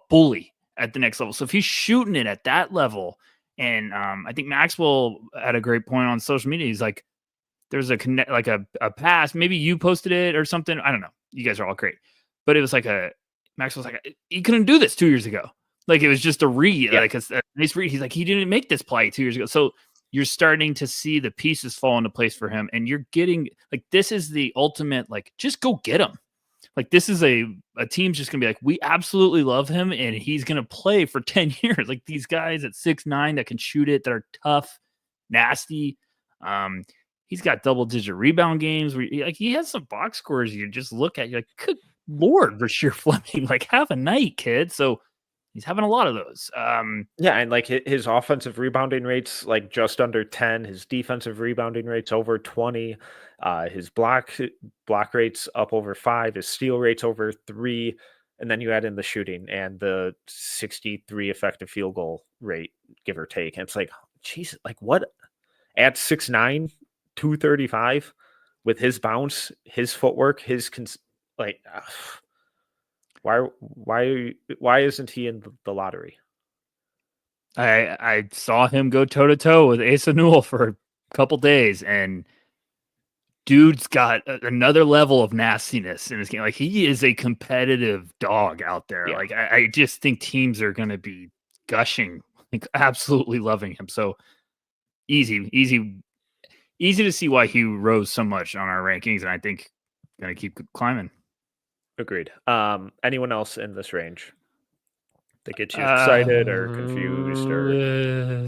bully at the next level. So if he's shooting it at that level, and I think Maxwell had a great point on social media. He's like, there's a connect, like a pass. Maybe you posted it or something. I don't know. You guys are all great, but it was like Maxwell's like, he couldn't do this 2 years ago. Like it was just a read, like a nice read. He's like, he didn't make this play 2 years ago. So you're starting to see the pieces fall into place for him, and you're getting like, this is the ultimate, like, just go get him. Like this is a team's just gonna be like, we absolutely love him, and he's gonna play for 10 years. Like these guys at 6'9" that can shoot it, that are tough, nasty. He's got double-digit rebound games where like he has some box scores. You just look at, you're like, good Lord, Rasheer Fleming, like have a night, kid. So he's having a lot of those. Yeah, and like his offensive rebounding rates like just under 10, his defensive rebounding rates over 20, his block rates up over 5, his steal rates over 3, and then you add in the shooting and the 63 effective field goal rate, give or take. And it's like, Jesus, like what? At 6'9", 235 with his bounce, his footwork, like why isn't he in the lottery? I saw him go toe to toe with Asa Newell for a couple days, and dude's got another level of nastiness in his game. Like he is a competitive dog out there. Yeah. Like I just think teams are going to be gushing, like absolutely loving him. So easy to see why he rose so much on our rankings, and I think going to keep climbing. Agreed. Anyone else in this range that gets you excited or confused or?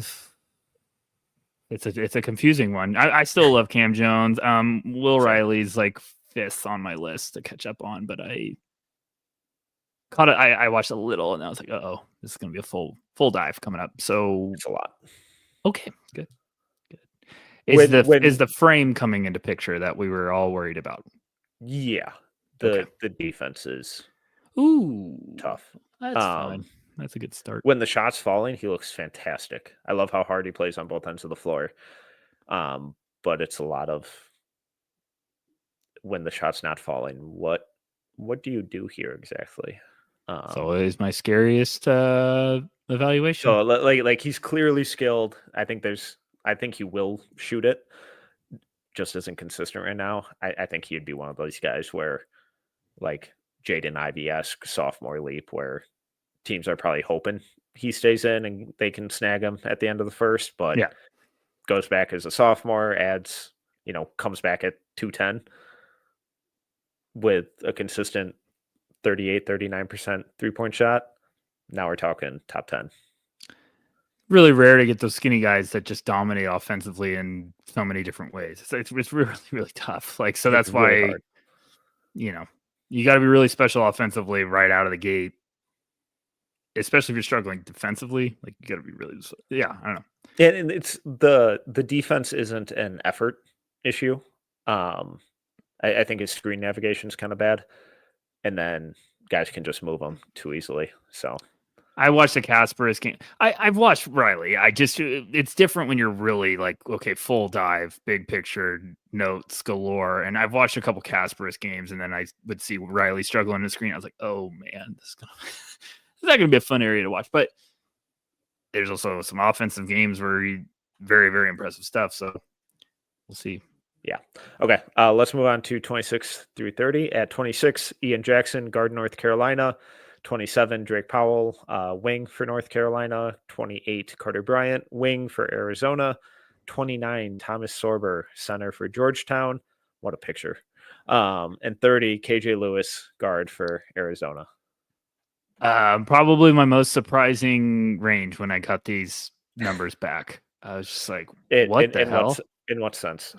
It's a confusing one. I still love Cam Jones. Will Riley's like 5th on my list to catch up on, but I caught it. I watched a little, and I was like, oh, this is gonna be a full dive coming up. So It's a lot. Okay, good. Is the frame coming into picture that we were all worried about? Yeah, the defense is tough. That's fine. That's a good start. When the shot's falling, he looks fantastic. I love how hard he plays on both ends of the floor. But it's a lot of when the shot's not falling. What do you do here exactly? So it is my scariest evaluation. So like he's clearly skilled. I think he will shoot it. Just isn't consistent right now. I think he'd be one of those guys where like Jaden Ivey-esque sophomore leap where teams are probably hoping he stays in and they can snag him at the end of the first, but goes back as a sophomore, comes back at 210 with a consistent 38, 39% 3-point shot. Now we're talking top 10. Really rare to get those skinny guys that just dominate offensively in so many different ways. It's really, really tough. Like, so that's why, really you got to be really special offensively right out of the gate, especially if you're struggling defensively. Like, you got to be really, I don't know. And it's the defense isn't an effort issue. I think his screen navigation is kind of bad, and then guys can just move them too easily. So I watched the Kasparis game. I've watched Riley. It's different when you're really like, okay, full dive, big picture, notes galore. And I've watched a couple Kasparis games, and then I would see Riley struggle on the screen. I was like, oh man, this is not going to be a fun area to watch. But there's also some offensive games where he very, very impressive stuff. So we'll see. Yeah. Okay. Let's move on to 26 through 30. At 26, Ian Jackson, guard, North Carolina. 27, Drake Powell, wing for North Carolina. 28, Carter Bryant, wing for Arizona. 29, Thomas Sorber, center for Georgetown. What a picture. And 30, KJ Lewis, guard for Arizona. Probably my most surprising range when I got these numbers back. I was just like, what the hell? In what sense?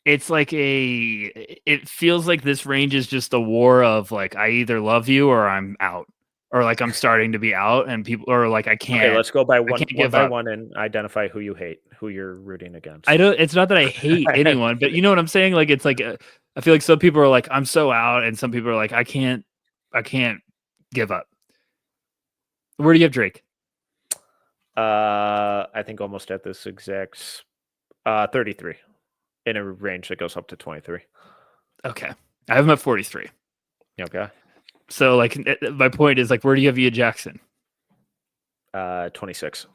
It's like it feels like this range is just a war of like, I either love you or I'm out, or like I'm starting to be out, and people are like, I can't. Okay, let's go by one by one and identify who you hate, who you're rooting against. It's not that I hate anyone, but you know what I'm saying? Like, it's like, I feel like some people are like, I'm so out, and some people are like, I can't give up. Where do you have Drake? I think almost at this exact 33. In a range that goes up to 23. Okay. I have him at 43. Okay. So, like, my point is, like, where do you have Ian Jackson? 26.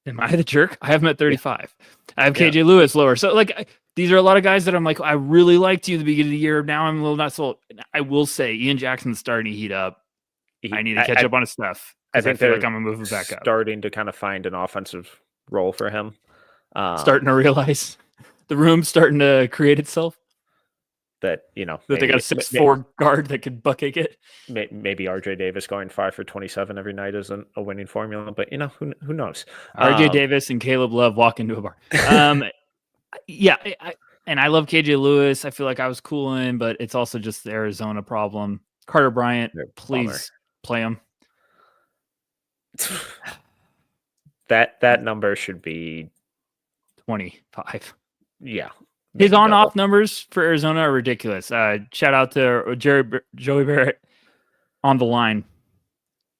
Am I the jerk? I have him at 35. Yeah. I have KJ Lewis lower. So, like, these are a lot of guys that I'm like, I really liked you at the beginning of the year. Now I'm a little not sold. I will say, Ian Jackson's starting to heat up. I need to catch up on his stuff. I think feel like I'm going to move him back up. Starting to kind of find an offensive role for him. Starting to realize the room's starting to create itself. That, that they got a 6'4" guard that could bucket it. Maybe RJ Davis going 5 for 27 every night isn't a winning formula, but who knows? RJ Davis and Caleb Love walk into a bar. Yeah, I love KJ Lewis. I feel like I was cooling, but it's also just the Arizona problem. Carter Bryant, please play him. That number should be 25. Yeah. His on-off numbers for Arizona are ridiculous. Shout out to Joey Barrett on the line.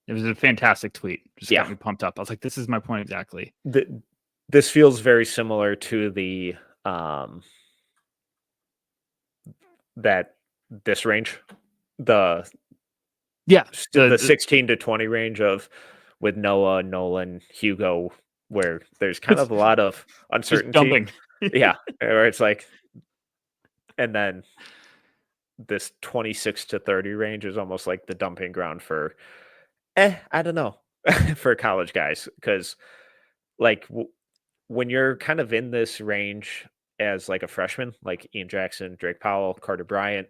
It was a fantastic tweet. Just got me pumped up. I was like, this is my point exactly. This feels very similar to the this range. The 16 to 20 range of with Noah, Nolan, Hugo, where there's kind of a lot of uncertainty. Yeah, where it's like, and then this 26 to 30 range is almost like the dumping ground for, I don't know, for college guys. Because like when you're kind of in this range as like a freshman, like Ian Jackson, Drake Powell, Carter Bryant,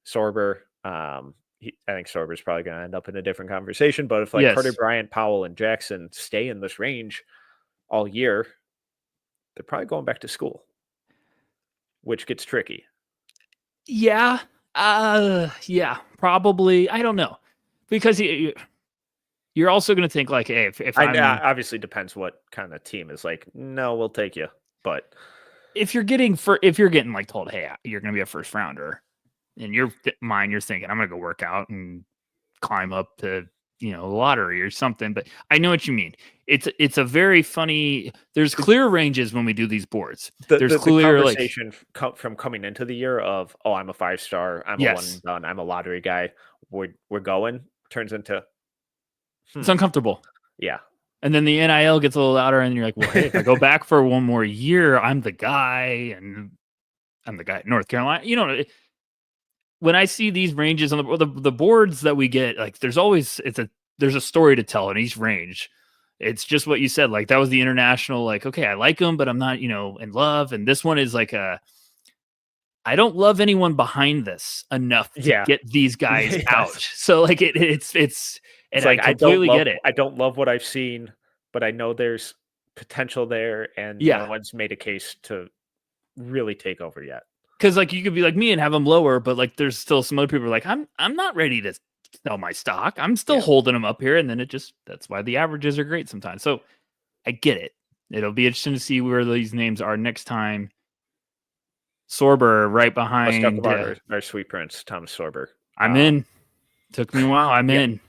Sorber, I think Sorber's probably going to end up in a different conversation. But if like Carter Bryant, Powell, and Jackson stay in this range all year, they're probably going back to school, which gets tricky. Yeah. Probably. I don't know. Because you're also going to think like, hey, if obviously depends what kind of team is like, no, we'll take you. But if you're getting like told, hey, you're going to be a first rounder, in your mind, you're thinking, I'm going to go work out and climb up to, lottery or something. But I know what you mean. It's a very funny, there's clear ranges when we do these boards. There's clear conversation from coming into the year of, oh, I'm a 5-star, I'm a one and done, I'm a lottery guy. We're going, turns into it's uncomfortable. Yeah. And then the NIL gets a little louder, and you're like, well, hey, if I go back for one more year, I'm the guy, and I'm the guy at North Carolina. When I see these ranges on the boards that we get, like there's a story to tell in each range. It's just what you said. Like that was the international, like, okay, I like them, but I'm not, in love. And this one is like I don't love anyone behind this enough to get these guys out. So like it's like, I completely get it. I don't love what I've seen, but I know there's potential there, and no one's made a case to really take over yet. Because like you could be like me and have them lower, but like there's still some other people like I'm not ready to sell my stock. I'm still holding them up here, and then that's why the averages are great sometimes. So I get it. It'll be interesting to see where these names are next time. Sorber right behind Let's talk about our sweet prince, Thomas Sorber. I'm in. Took me a while. I'm in.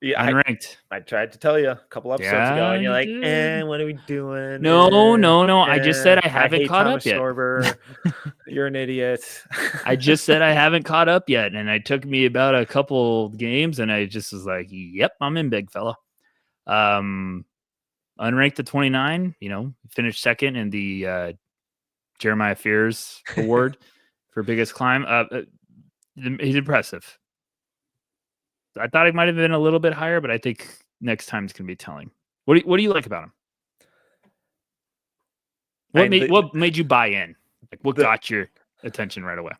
Yeah, Unranked. I tried to tell you a couple episodes ago, Yeah, and you're you like, did. what are we doing? No. I just said I I haven't hate caught up Thomas yet. Sorber. You're an idiot. I just said I haven't caught up yet, and it took me about a couple games, and I just was like, "Yep, I'm in, big fella." Unranked at 29, finished second in the Jeremiah Fears Award for biggest climb. He's impressive. I thought he might have been a little bit higher, but I think next time's gonna be telling. What do you like about him? What made you buy in? Like, what got your attention right away?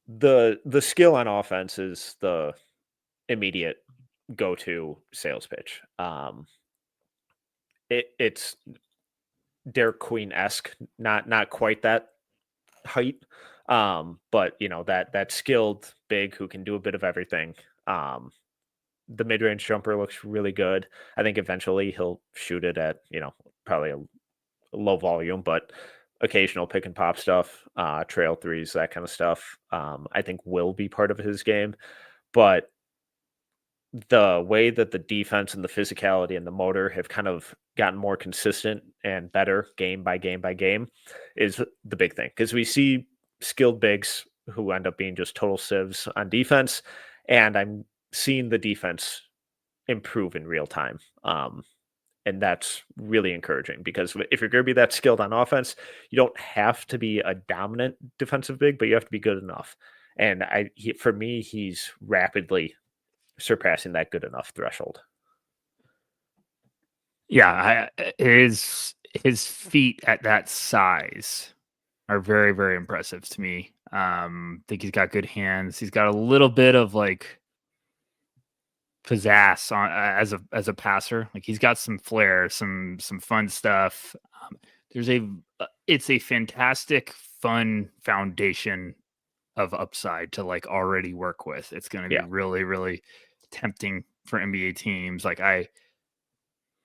The skill on offense is the immediate go-to sales pitch. It's Derek Queen-esque, not quite that height, but that skilled big who can do a bit of everything. The mid-range jumper looks really good. I think eventually he'll shoot it at probably a low volume, but occasional pick and pop stuff, trail threes, that kind of stuff. I think will be part of his game, but the way that the defense and the physicality and the motor have kind of gotten more consistent and better game by game by game is the big thing, because we see skilled bigs who end up being just total sieves on defense, and I'm seeing the defense improve in real time. And that's really encouraging, because if you're going to be that skilled on offense, you don't have to be a dominant defensive big, but you have to be good enough. And for me, he's rapidly surpassing that good enough threshold. Yeah, his feet at that size are very, very impressive to me. Think he's got good hands. He's got a little bit of like pizzazz on as a passer. Like, he's got some flair, some fun stuff. It's a fantastic, fun foundation of upside to like already work with. It's going to be really, really tempting for NBA teams. Like, I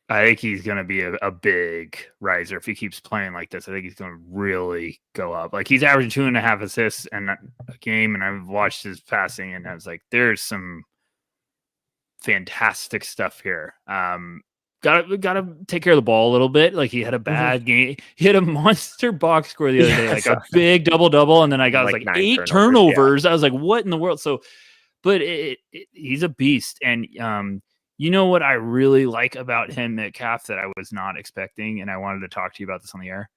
think he's going to be a big riser if he keeps playing like this. I think he's going to really go up. Like, he's averaging 2.5 assists a game, and I've watched his passing, and I was like, there's some fantastic stuff here. Gotta take care of the ball a little bit. Like, he had a bad game. He had a monster box score the other day, like a big double, and then I was like 8 turnovers. I was like, what in the world? So, but he's a beast. And you know what I really like about him, Metcalf, that I was not expecting, and I wanted to talk to you about this on the air.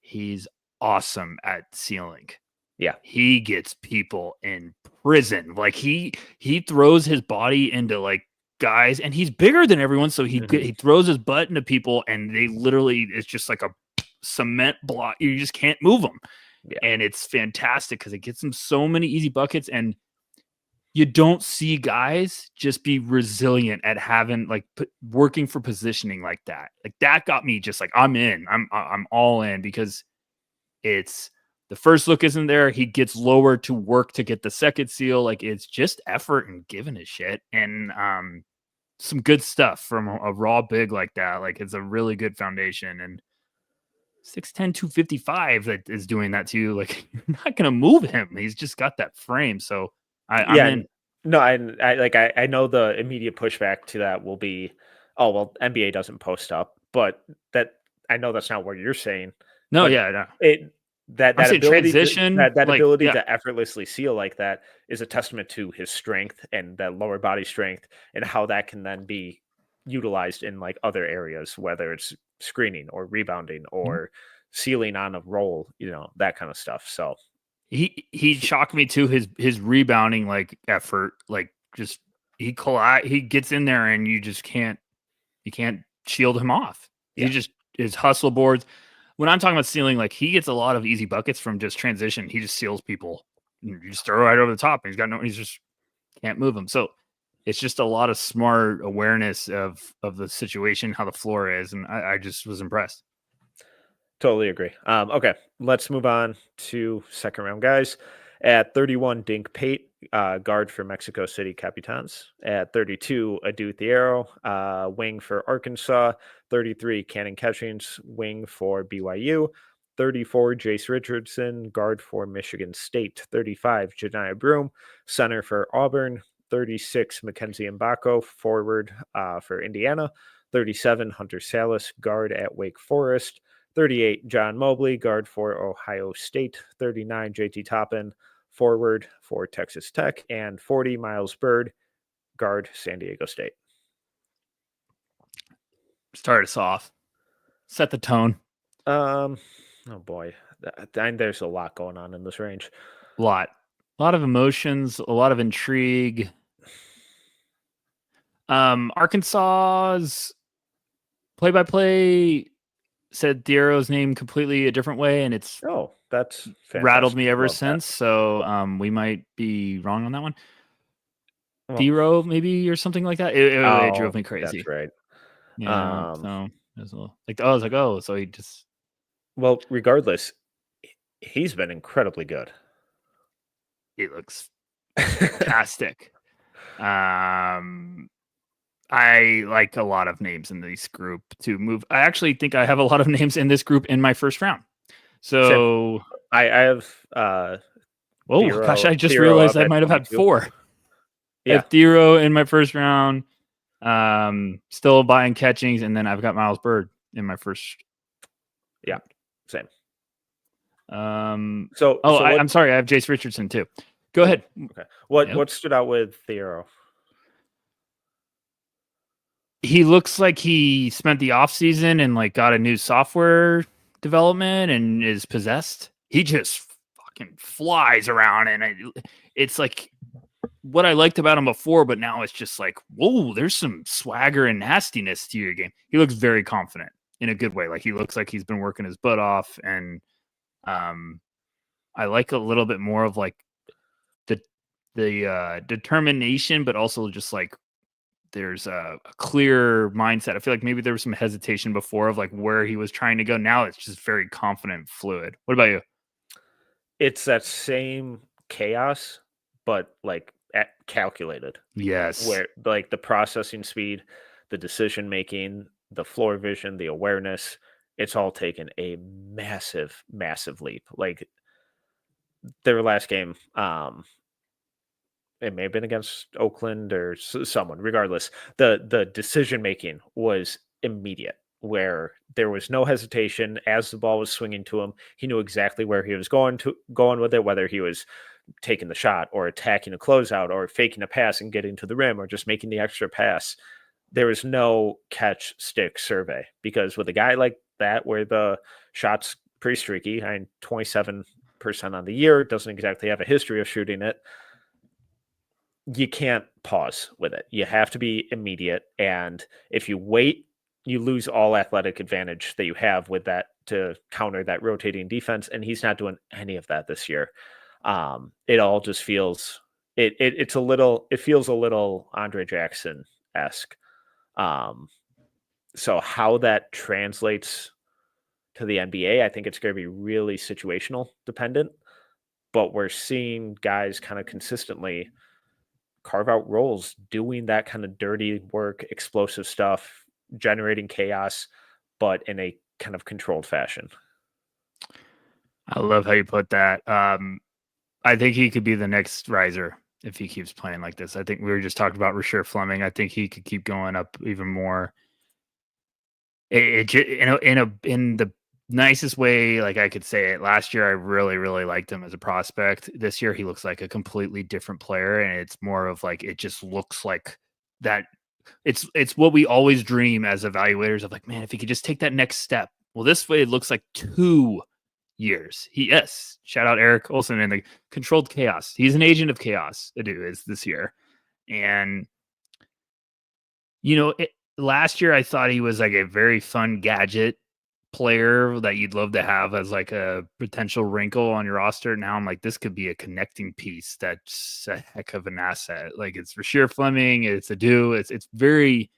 He's awesome at sealing. Yeah, he gets people in prison. Like, he throws his body into like guys, and he's bigger than everyone, so he throws his butt into people, and they literally, it's just like a cement block. You just can't move them. And it's fantastic because it gets them so many easy buckets, and you don't see guys just be resilient at having like working for positioning like that. Like, that got me just like, I'm in. I'm all in, because it's the first look isn't there. He gets lower to work to get the second seal. Like, it's just effort and giving a shit, and some good stuff from a raw big like that. Like, it's a really good foundation, and 6'10", 255 that is doing that to you. Like, you're not going to move him. He's just got that frame. So I'm in. No, I know the immediate pushback to that will be, oh, well, NBA doesn't post up, but that, I know that's not what you're saying. No, but yeah, no. That ability transition, ability to effortlessly seal like that is a testament to his strength and that lower body strength, and how that can then be utilized in like other areas, whether it's screening or rebounding or sealing on a roll, that kind of stuff. So he shocked me too. His rebounding like effort, like, just he gets in there, and you can't shield him off. He just, his hustle boards. When I'm talking about sealing, like, he gets a lot of easy buckets from just transition. He just seals people. You just throw right over the top, and he's just can't move them. So it's just a lot of smart awareness of the situation, how the floor is, and I just was impressed. Totally agree. Okay, let's move on to second round guys. At 31, Dink Pate, guard for Mexico City Capitans. At 32, Adu Thiero, wing for Arkansas. 33, Cannon Catchings, wing for BYU. 34, Jace Richardson, guard for Michigan State. 35, Janiah Broom, center for Auburn. 36, Mackenzie Mbako, forward for Indiana. 37, Hunter Salas, guard at Wake Forest. 38, John Mobley, guard for Ohio State. 39, JT Toppin, forward for Texas Tech. And 40, Miles Bird, guard, San Diego State. Start us off. Set the tone. Oh boy, there's a lot going on in this range. A lot of emotions, a lot of intrigue. Arkansas's play-by-play said Thiero's name completely a different way, and it's that's fantastic. Rattled me ever since. That. So we might be wrong on that one. Thiero maybe or something like that. It drove me crazy. That's right. Yeah. So it was a little, like I was like, oh, so he just. Well, regardless, he's been incredibly good. He looks fantastic. I like a lot of names in this group to move. I actually think I have a lot of names in this group in my first round. So I have. Thiero, gosh! I just realized I might have had 4. Yeah, I have Thiero in my first round. Still buying catchings, and then I've got Miles Bird in my first. Yeah, same. I'm sorry. I have Jace Richardson too. Go ahead. Okay. What stood out with Thiero? He looks like he spent the off season and like got a new software development and is possessed. He just fucking flies around, and it's like what I liked about him before, but now it's just like, whoa, there's some swagger and nastiness to your game. He looks very confident in a good way. Like he looks like he's been working his butt off, and I like a little bit more of like the determination, but also just like there's a clear mindset. I feel like maybe there was some hesitation before of like where he was trying to go. Now it's just very confident, fluid. What about you? It's that same chaos, but like calculated. Yes. Where like the processing speed, the decision making, the floor vision, the awareness, it's all taken a massive, massive leap. Like their last game, it may have been against Oakland or someone. Regardless, the decision making was immediate, where there was no hesitation as the ball was swinging to him. He knew exactly where he was going with it, whether he was taking the shot or attacking a closeout or faking a pass and getting to the rim or just making the extra pass. There was no catch stick survey, because with a guy like that, where the shot's pretty streaky, 27% on the year, doesn't exactly have a history of shooting it. You can't pause with it. You have to be immediate. And if you wait, you lose all athletic advantage that you have with that to counter that rotating defense. And he's not doing any of that this year. It all just feels it feels a little Andre Jackson-esque. So how that translates to the NBA, I think it's going to be really situational dependent. But we're seeing guys kind of consistently carve out roles, doing that kind of dirty work, explosive stuff, generating chaos, but in a kind of controlled fashion. I love how you put that. I think he could be the next riser if he keeps playing like this. I think we were just talking about Rasheer Fleming. I think he could keep going up even more. In the nicest way, like I could say it. Last year, I really, really liked him as a prospect. This year, he looks like a completely different player, and it's more of like it just looks like that. It's what we always dream as evaluators of like, man, if he could just take that next step. Well, this way it looks like 2 years. Shout out Eric Olson and the controlled chaos. He's an agent of chaos. Adu is this year, and last year I thought he was like a very fun gadget player that you'd love to have as like a potential wrinkle on your roster. Now I'm like, this could be a connecting piece that's a heck of an asset. Like it's Rasheer Fleming, it's Adu, it's very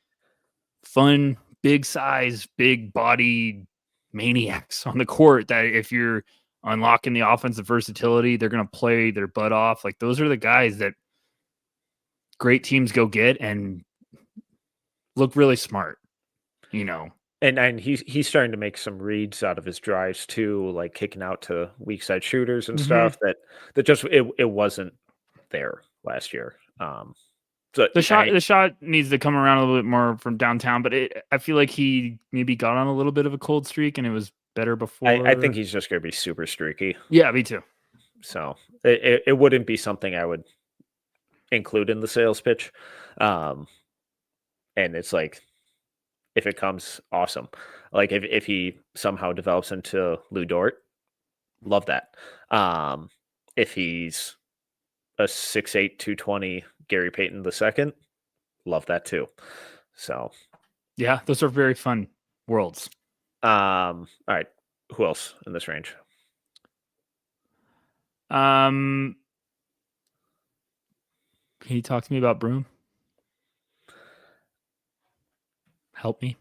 fun, big size, big body maniacs on the court that if you're unlocking the offensive versatility, they're going to play their butt off. Like those are the guys that great teams go get and look really smart, And he's starting to make some reads out of his drives too, like kicking out to weak side shooters and stuff that just it wasn't there last year. So The shot needs to come around a little bit more from downtown, but I feel like he maybe got on a little bit of a cold streak, and it was better before. I think he's just going to be super streaky. Yeah, me too. So it wouldn't be something I would include in the sales pitch. And it's like, if it comes, awesome. Like if he somehow develops into Lou Dort, love that. If he's a 6'8", 220 Gary Payton II, love that too. So yeah, those are very fun worlds. All right. Who else in this range? Can you talk to me about Broom? Help me.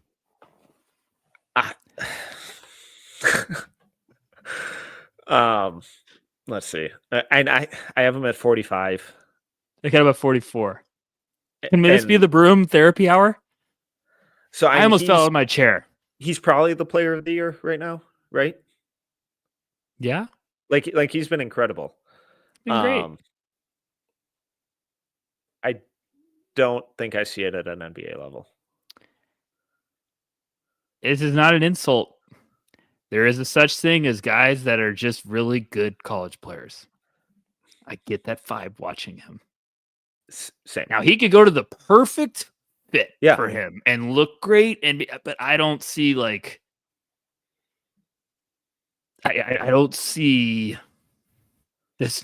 Let's see. And I have him at 45. I got him at 44. Can this be the Broom therapy hour? So I almost fell out of my chair. He's probably the player of the year right now, right? Yeah. Like he's been incredible. Great. I don't think I see it at an NBA level. This is not an insult. There is a such thing as guys that are just really good college players. I get that vibe watching him. Same. Now he could go to the perfect fit for him and look great, but I don't see like I don't see this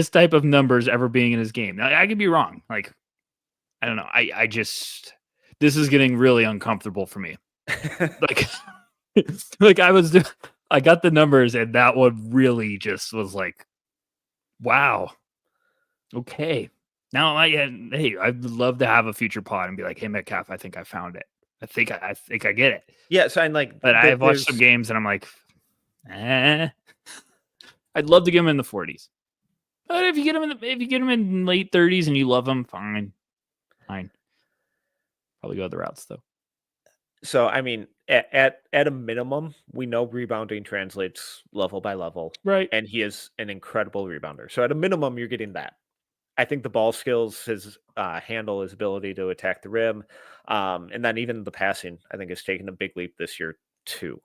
type of numbers ever being in his game. Now I could be wrong. Like I don't know. I just this is getting really uncomfortable for me. Like I got the numbers, and that one really just was like, wow. Okay. Now I'd love to have a future pod and be like, hey Metcalf, I think I found it. I think I get it. Yeah, so I'm like, but I've watched some games and I'm like, I'd love to get him in the 40s. But if you get him in late 30s and you love him, fine. Probably go other routes though. So I mean, at a minimum, we know rebounding translates level by level, right? And he is an incredible rebounder. So at a minimum, you're getting that. I think the ball skills, his handle, his ability to attack the rim, and then even the passing, I think, has taken a big leap this year too.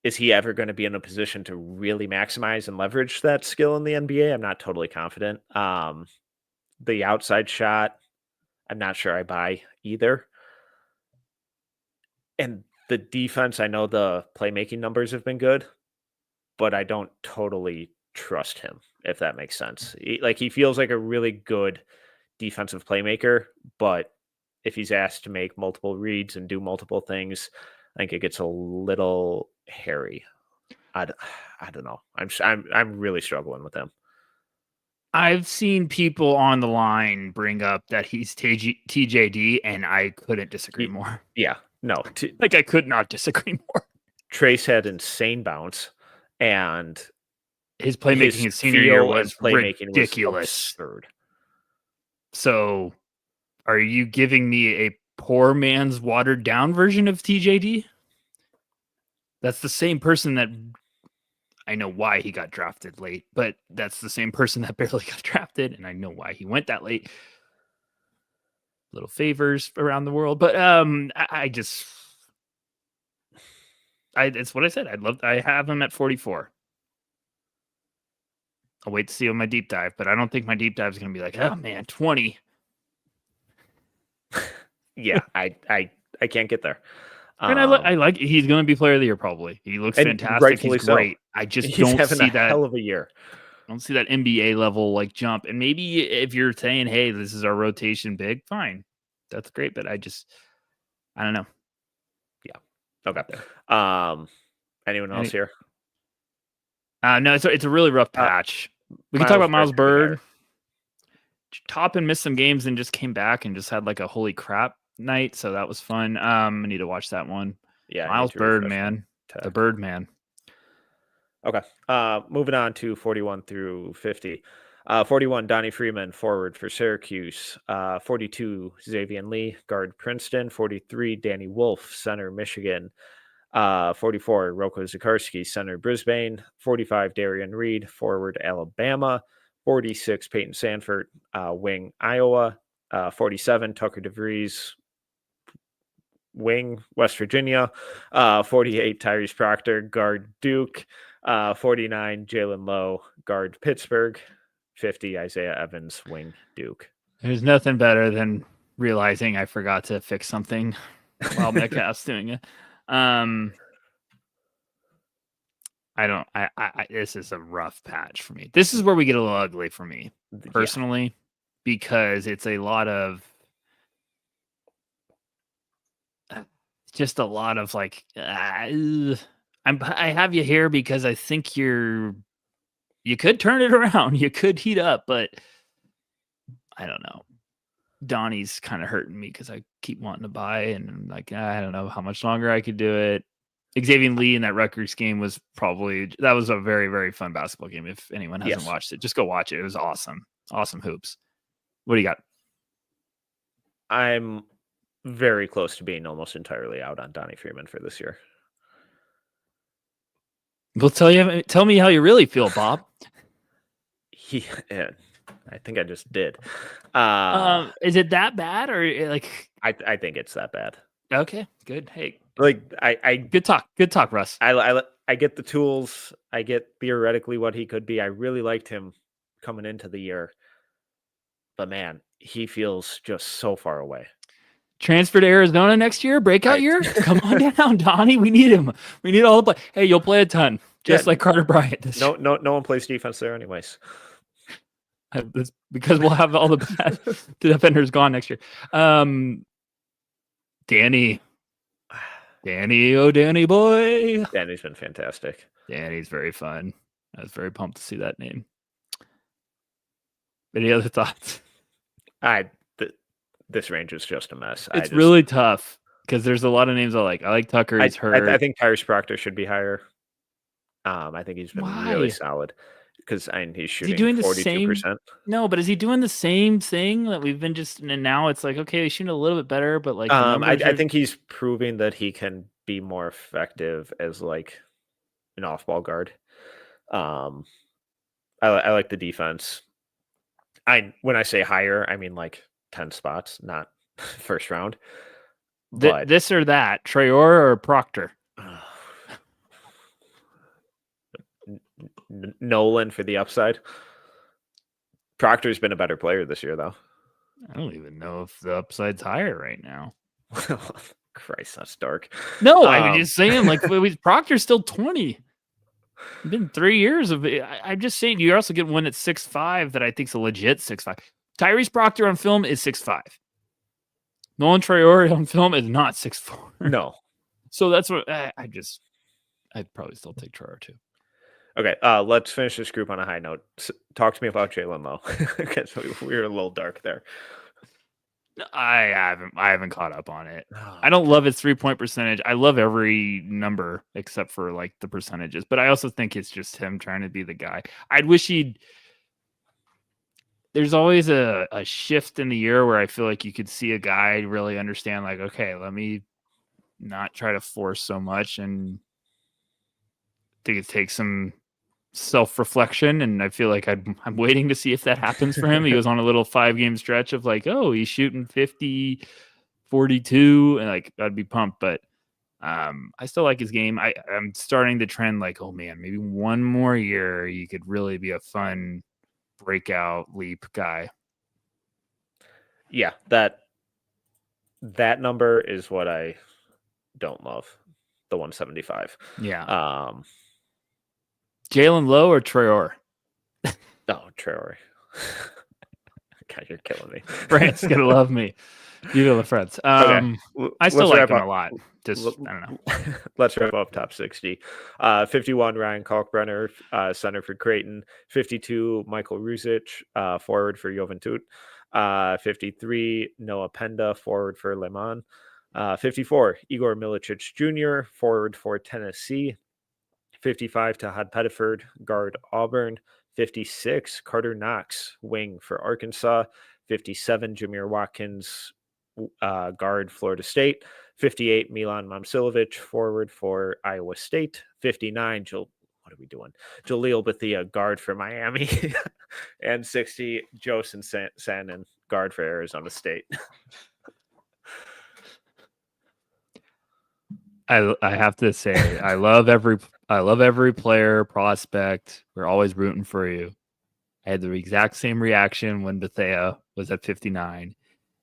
Is he ever going to be in a position to really maximize and leverage that skill in the NBA? I'm not totally confident. The outside shot, I'm not sure I buy either. And the defense, I know the playmaking numbers have been good, but I don't totally trust him, if that makes sense. He feels like a really good defensive playmaker, but if he's asked to make multiple reads and do multiple things, I think it gets a little hairy. I don't know. I'm really struggling with him. I've seen people on the line bring up that he's TJD, and I couldn't disagree more. Yeah, no. I could not disagree more. Trace had insane bounce, and his playmaking his senior year was ridiculous. Absurd. So, are you giving me a poor man's watered down version of TJD? That's the same person that I know why he got drafted late, but that's the same person that barely got drafted, and I know why he went that late. Little favors around the world, but it's what I said. I have him at 44. I'll wait to see on my deep dive, but I don't think my deep dive is going to be like, oh man, 20. Yeah, I can't get there. And I like he's going to be player of the year probably. He looks fantastic. He's great. I just don't see that hell of a year. I don't see that NBA level like jump. And maybe if you're saying, hey, this is our rotation big, fine, that's great. But I don't know. Yeah. Okay. Anyone else here? No, it's a really rough patch. We can talk about Miles Bird. Toppin missed some games and just came back and just had like a holy crap night, so that was fun. I need to watch that one. Yeah, Miles Bird, man, the Bird man. Okay, moving on to 41 through 50. 41, Donnie Freeman, forward for Syracuse. 42, Xavier Lee, guard Princeton. 43, Danny Wolf, center Michigan. 44, Roko Zakarski, center Brisbane. 45, Darian Reed, forward Alabama. 46, Peyton Sanford, wing, Iowa. 47, Tucker DeVries, wing, West Virginia. 48, Tyrese Proctor, guard, Duke. 49, Jalen Lowe, guard, Pittsburgh. 50, Isaiah Evans, wing, Duke. There's nothing better than realizing I forgot to fix something while Metcalf's doing it. This is a rough patch for me. This is where we get a little ugly for me personally, because it's a lot of just a lot of like, I have you here because I think you could turn it around. You could heat up, but I don't know. Donnie's kind of hurting me because I keep wanting to buy, and I'm like, I don't know how much longer I could do it. Xavier Lee in that Rutgers game was that was a very, very fun basketball game. If anyone hasn't watched it, just go watch it. It was awesome. Awesome hoops. What do you got? I'm very close to being almost entirely out on Donnie Freeman for this year. Well, tell me how you really feel, Bob. I think I just did. Is it that bad, or like? I think it's that bad. Okay, good. Hey, like good talk, Russ. I get the tools. I get theoretically what he could be. I really liked him coming into the year, but man, he feels just so far away. Transfer to Arizona next year, breakout year. Come on down, Donnie. We need him. We need all the play. Hey, you'll play a ton, just like Carter Bryant. No one plays defense there, anyways. Because we'll have all the bad defenders gone next year. Danny, Danny boy. Danny's been fantastic. Danny's very fun. I was very pumped to see that name. Any other thoughts? This range is just a mess. It's really tough because there's a lot of names I like. I like Tucker. He's hurt. I think Tyrese Proctor should be higher. I think he's been really solid because he's shooting 42%. No, but is he doing the same thing that we've been just? And now it's like, okay, he's shooting a little bit better, but like, I think he's proving that he can be more effective as like an off-ball guard. I like the defense. When I say higher, I mean like 10 spots, not first round. This or that, Traore or Proctor? Nolan for the upside. Proctor's been a better player this year, though. I don't even know if the upside's higher right now. Christ, that's dark. No, I'm just saying, like, Proctor's still 20. It's been 3 years of it. I'm just saying, you also get one at 6'5" that I think's a legit 6'5". Tyrese Proctor on film is 6'5". Nolan Traore on film is not 6'4". No. So that's what I'd probably still take Traore too. Okay, let's finish this group on a high note. Talk to me about Jalen Lowe, because we were a little dark there. I haven't caught up on it. I don't love his 3-point percentage. I love every number except for like the percentages, but I also think it's just him trying to be the guy. I'd wish there's always a shift in the year where I feel like you could see a guy really understand, like, okay, let me not try to force so much, and I think it takes some self-reflection, and I feel like I'm waiting to see if that happens for him. He was on a little 5-game stretch of like, oh, he's shooting 50, 42, and like I'd be pumped, but I still like his game. I'm starting to trend like, oh man, maybe one more year you could really be a fun breakout leap guy. Yeah, that number is what I don't love. The 175. Yeah. Jalen Lowe or Traore? Oh, Traore. God, you're killing me. Brant's gonna love me. You the friends. Okay. I still like him a lot. Just I don't know. Let's wrap up top 60. 51, Ryan Kalkbrenner, center for Creighton. 52, Michael Ruzic, forward for Juventud. 53, Noah Penda, forward for Le Mans. 54, Igor Milicic Jr., forward for Tennessee. 55, Tahad Pettiford, guard Auburn. 56, Carter Knox, wing for Arkansas. 57, Jameer Watkins, guard Florida State. 58, Milan Momcilovic, forward for Iowa State. 59, what what are we doing? Jaleel Bethea, guard for Miami, and 60 Joseph Sannon, guard for Arizona State. I have to say, I love every player prospect. We're always rooting for you. I had the exact same reaction when Bethea was at 59.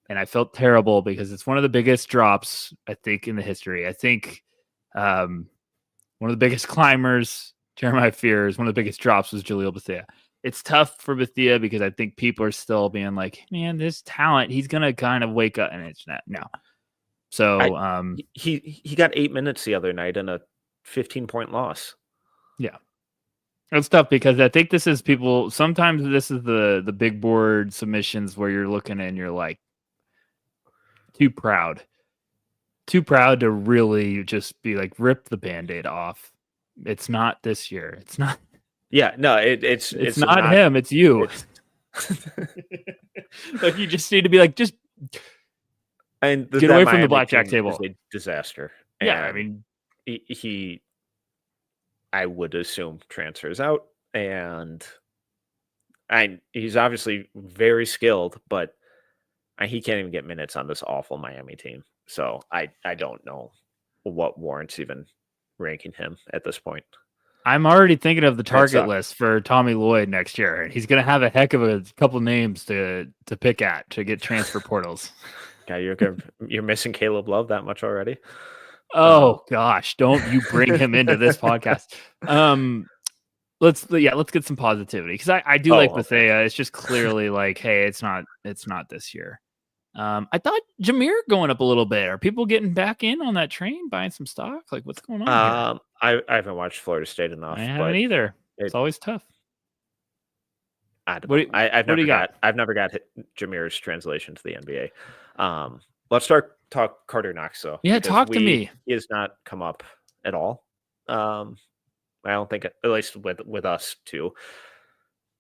And I felt terrible because it's one of the biggest drops, I think, in the history. I think one of the biggest climbers, Jeremiah Fears, one of the biggest drops was Jaleel Bethea. It's tough for Bethea because I think people are still being like, man, this talent, he's going to kind of wake up. And it's not now. So he got 8 minutes the other night in a 15-point loss. Yeah. It's tough because I think this is people. Sometimes this is the big board submissions where you're looking and you're like, too proud to really just be like, rip the Band-Aid off. It's not this year. It's not. Yeah, no, it's not him. It's you. Like, you just need to be like, just and get away from the blackjack table. Is a disaster. Yeah, I mean, I would assume transfers out, and he's obviously very skilled, but he can't even get minutes on this awful Miami team. So I don't know what warrants even ranking him at this point. I'm already thinking of the target list for Tommy Lloyd next year, and he's going to have a heck of a couple names to pick at to get transfer portals. Yeah, you're missing Caleb Love that much already. Oh gosh, don't you bring him into this podcast. Let's get some positivity because I do like Bethea. It's just clearly like, hey, it's not this year. I thought Jameer going up a little bit. Are people getting back in on that train, buying some stock? Like, what's going on here? I haven't watched Florida State enough. I haven't either. It's always tough. I've never got Jameer's translation to the NBA. Let's talk Carter Knox though. Yeah, talk to me. He has not come up at all. I don't think, at least with us too.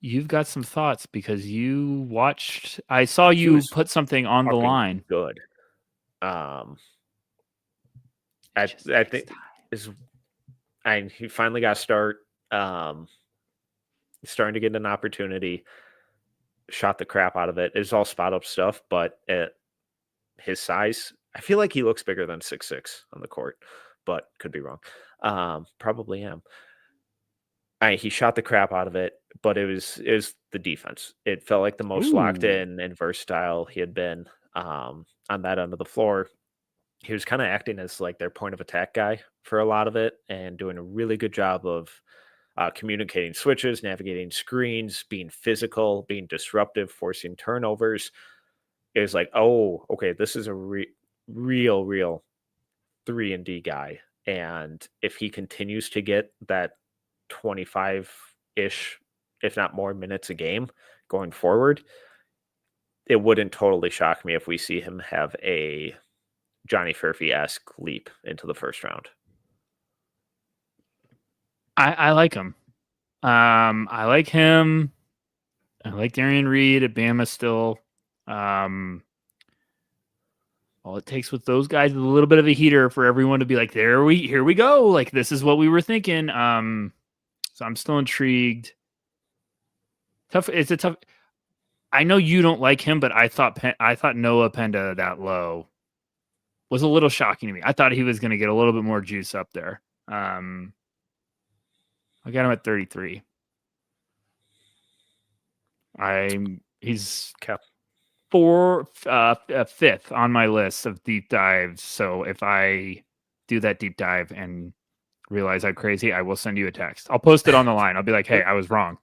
You've got some thoughts because you watched. I saw you put something on the line. Good. I think he finally got a start. He's starting to get an opportunity. Shot the crap out of it. It's all spot up stuff, but at his size, I feel like he looks bigger than 6'6" on the court, but could be wrong. Probably am. He shot the crap out of it, but it was the defense. It felt like the most locked in and versatile he had been on that end of the floor. He was kind of acting as like their point of attack guy for a lot of it and doing a really good job of communicating switches, navigating screens, being physical, being disruptive, forcing turnovers. It was like, oh, okay, this is a real 3-and-D guy. And if he continues to get that 25-ish, if not more, minutes a game going forward, it wouldn't totally shock me if we see him have a Johnny Furphy-esque leap into the first round. I like him. I like him. I like Darian Reed at Bama still. All it takes with those guys is a little bit of a heater for everyone to be like, here we go. Like, this is what we were thinking. So I'm still intrigued. It's a tough. I know you don't like him, but I thought Noah Penda that low was a little shocking to me. I thought he was going to get a little bit more juice up there. I got him at 33. He's kept fifth on my list of deep dives. So if I do that deep dive and realize I'm crazy, I will send you a text. I'll post it on the line. I'll be like, hey, I was wrong.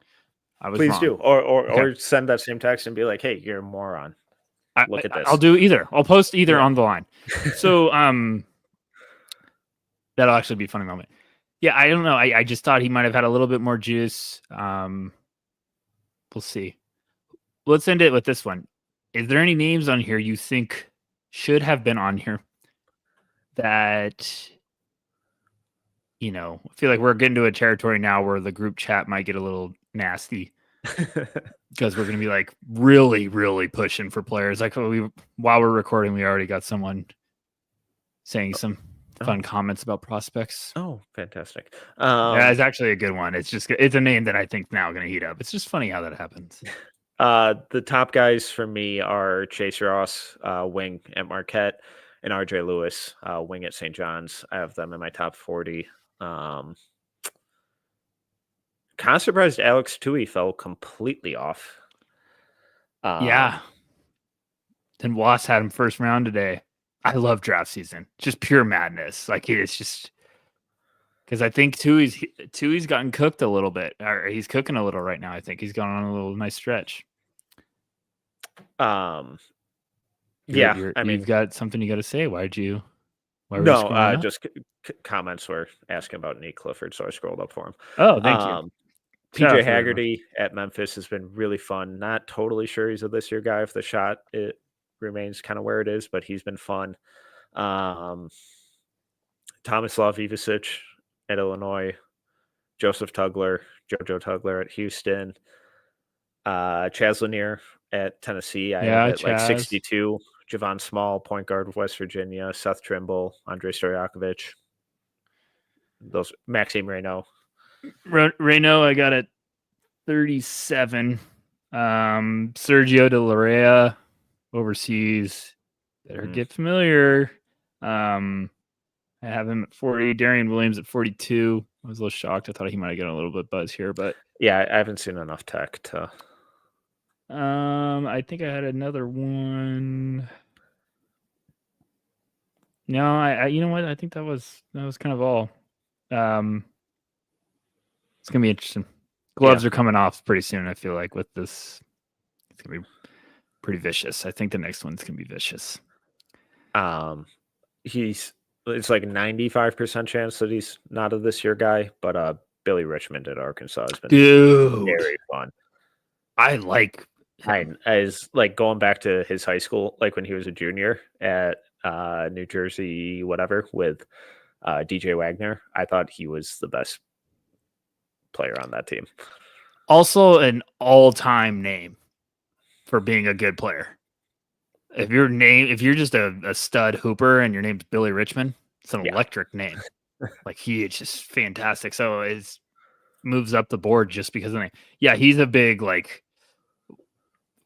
Please wrong. Do. Or send that same text and be like, hey, you're a moron. Look at this. I'll do either. I'll post either on the line. So that'll actually be a funny moment. Yeah, I don't know. I just thought he might have had a little bit more juice. We'll see. Let's end it with this one. Is there any names on here you think should have been on here that, I feel like we're getting to a territory now where the group chat might get a little nasty because we're going to be like really, really pushing for players. Like while we're recording, we already got someone saying some fun comments about prospects. Oh, fantastic. Yeah, it's actually a good one. It's a name that I think now going to heat up. It's just funny how that happens. The top guys for me are Chase Ross, wing at Marquette, and RJ Lewis, wing at St. John's. I have them in my top 40. Kind of surprised Alex Tui fell completely off. Yeah. And Was had him first round today. I love draft season. Just pure madness. Like it's just because I think Tui's gotten cooked a little bit. Or he's cooking a little right now. I think he's gone on a little nice stretch. Yeah, I mean, you've got something you got to say. Why were you scrolling up? just comments were asking about Nate Clifford, so I scrolled up for him. Oh, thank you. PJ Haggerty at Memphis has been really fun. Not totally sure he's a this year guy if the shot it remains kind of where it is, but he's been fun. Tomislav Ivicic at Illinois, Joseph Tugler, JoJo Tugler at Houston, Chaz Lanier at Tennessee. I have at like 62. Javon Small, point guard of West Virginia, Seth Trimble, Andrei Stojakovic. Those Maxime Reynaud. Reynaud, I got at 37. Sergio De La Rea, overseas. Better get familiar. I have him at 40. Darian Williams at 42. I was a little shocked. I thought he might have gotten a little bit buzz here, but yeah, I haven't seen enough tech to. I think I had another one. No, I you know what? I think that was kind of all. It's gonna be interesting. Gloves are coming off pretty soon. I feel like with this, it's gonna be pretty vicious. I think the next one's gonna be vicious. It's like 95% chance that he's not a this year guy, but Billy Richmond at Arkansas has been very fun. I like. As like going back to his high school, like when he was a junior at New Jersey, whatever, with DJ Wagner. I thought he was the best player on that team. Also, an all-time name for being a good player. If you're just a stud hooper and your name's Billy Richmond, it's an electric name. Like he's just fantastic. So it moves up the board just because of the name. Yeah, he's a big like.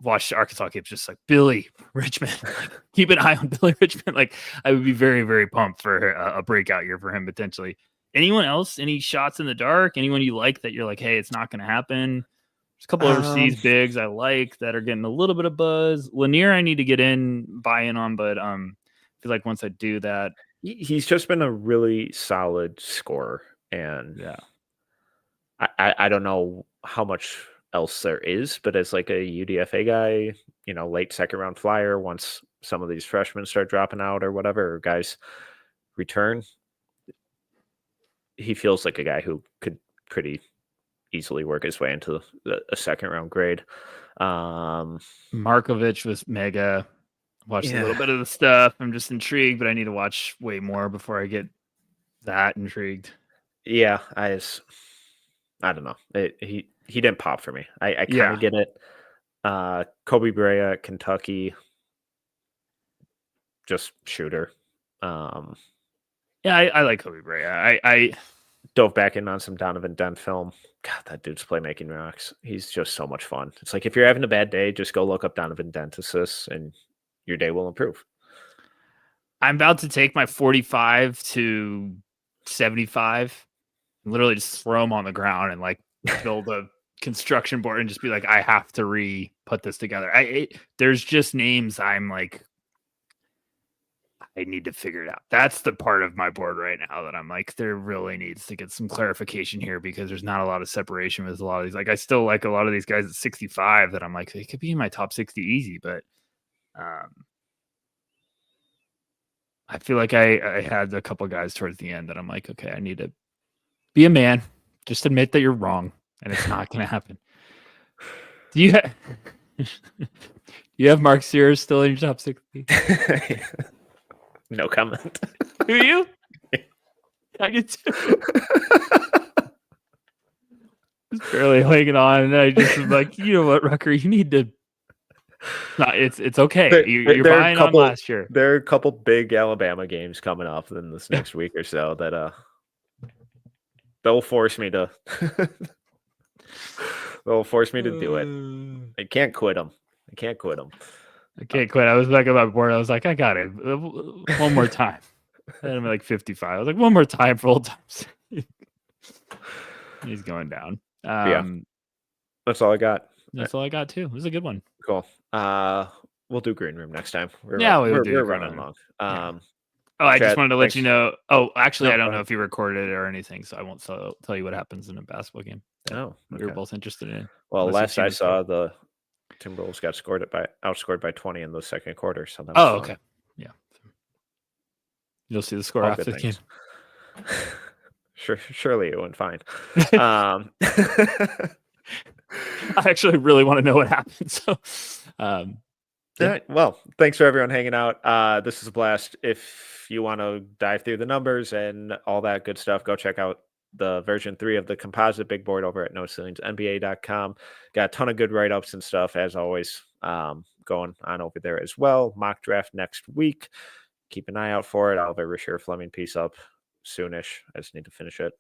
Watch Arkansas games, just like Billy Richmond. Like, keep an eye on Billy Richmond. Like I would be very, very pumped for a breakout year for him potentially. Anyone else? Any shots in the dark? Anyone you like that you're like, hey, it's not going to happen? There's a couple overseas bigs I like that are getting a little bit of buzz. Lanier, I need to get buy in on, but I feel like once I do that, he's just been a really solid scorer, and yeah, I don't know how much else there is, but as like a UDFA guy, late second round flyer, once some of these freshmen start dropping out or whatever, or guys return, he feels like a guy who could pretty easily work his way into a second round grade. Markovich was mega. Watched a little bit of the stuff. I'm just intrigued, but I need to watch way more before I get that intrigued. Yeah, I don't know. He didn't pop for me. I kind of get it. Kobe Brea at Kentucky, just shooter. Yeah, I like Kobe Brea. I dove back in on some Donovan Dent film. God, that dude's playmaking rocks. He's just so much fun. It's like if you're having a bad day, just go look up Donovan Dent assists and your day will improve. I'm about to take my 45 to 75, literally just throw them on the ground and like build a construction board and just be like, I have to put this together. There's just names I'm like, I need to figure it out. That's the part of my board right now that I'm like, there really needs to get some clarification here because there's not a lot of separation with a lot of these. Like, I still like a lot of these guys at 65 that I'm like, they could be in my top 60 easy, but I feel like I had a couple guys towards the end that I'm like, okay, I need to be a man. Just admit that you're wrong, and it's not going to happen. Do you have Mark Sears still in your top 60? No comment. Do you? I get to. Just barely hanging on, and I just was like, you know what, Rucker, you need to No, it's okay. You're There are a buying on couple. last year. There are a couple big Alabama games coming up in this next week or so that they'll force me to. They'll force me to do it. I can't quit them. I can't quit them. I can't quit. I was back on my board. I was like, I got it. One more time. And I'm like 55. I was like, one more time for old times. He's going down. Yeah. That's all I got. That's all I got too. It was a good one. Cool. We'll do green room next time. We're running long. Yeah. I just wanted to let you know. Oh, actually, No, I don't know if you recorded it or anything, so I won't tell you what happens in a basketball game. Oh, we were both interested in. Well, last I saw, the Timberwolves got outscored by 20 in the second quarter. So that was okay. Yeah. You'll see the score all after the game. Surely it went fine. I actually really want to know what happened. So, yeah. Well, thanks for everyone hanging out. This is a blast. If you want to dive through the numbers and all that good stuff, go check out the version 3 of the composite big board over at NoCeilingsNBA.com. Got a ton of good write-ups and stuff, as always, going on over there as well. Mock draft next week. Keep an eye out for it. I'll have a Rasher Fleming piece up soonish. I just need to finish it.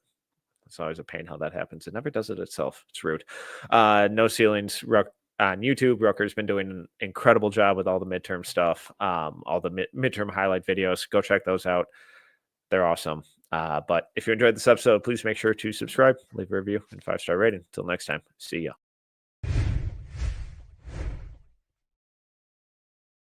It's always a pain how that happens. It never does it itself. It's rude. No Ceilings on YouTube. Rucker's been doing an incredible job with all the midterm stuff, all the midterm highlight videos. Go check those out. They're awesome. But if you enjoyed this episode, please make sure to subscribe, leave a review, and 5-star rating. Until next time, see ya.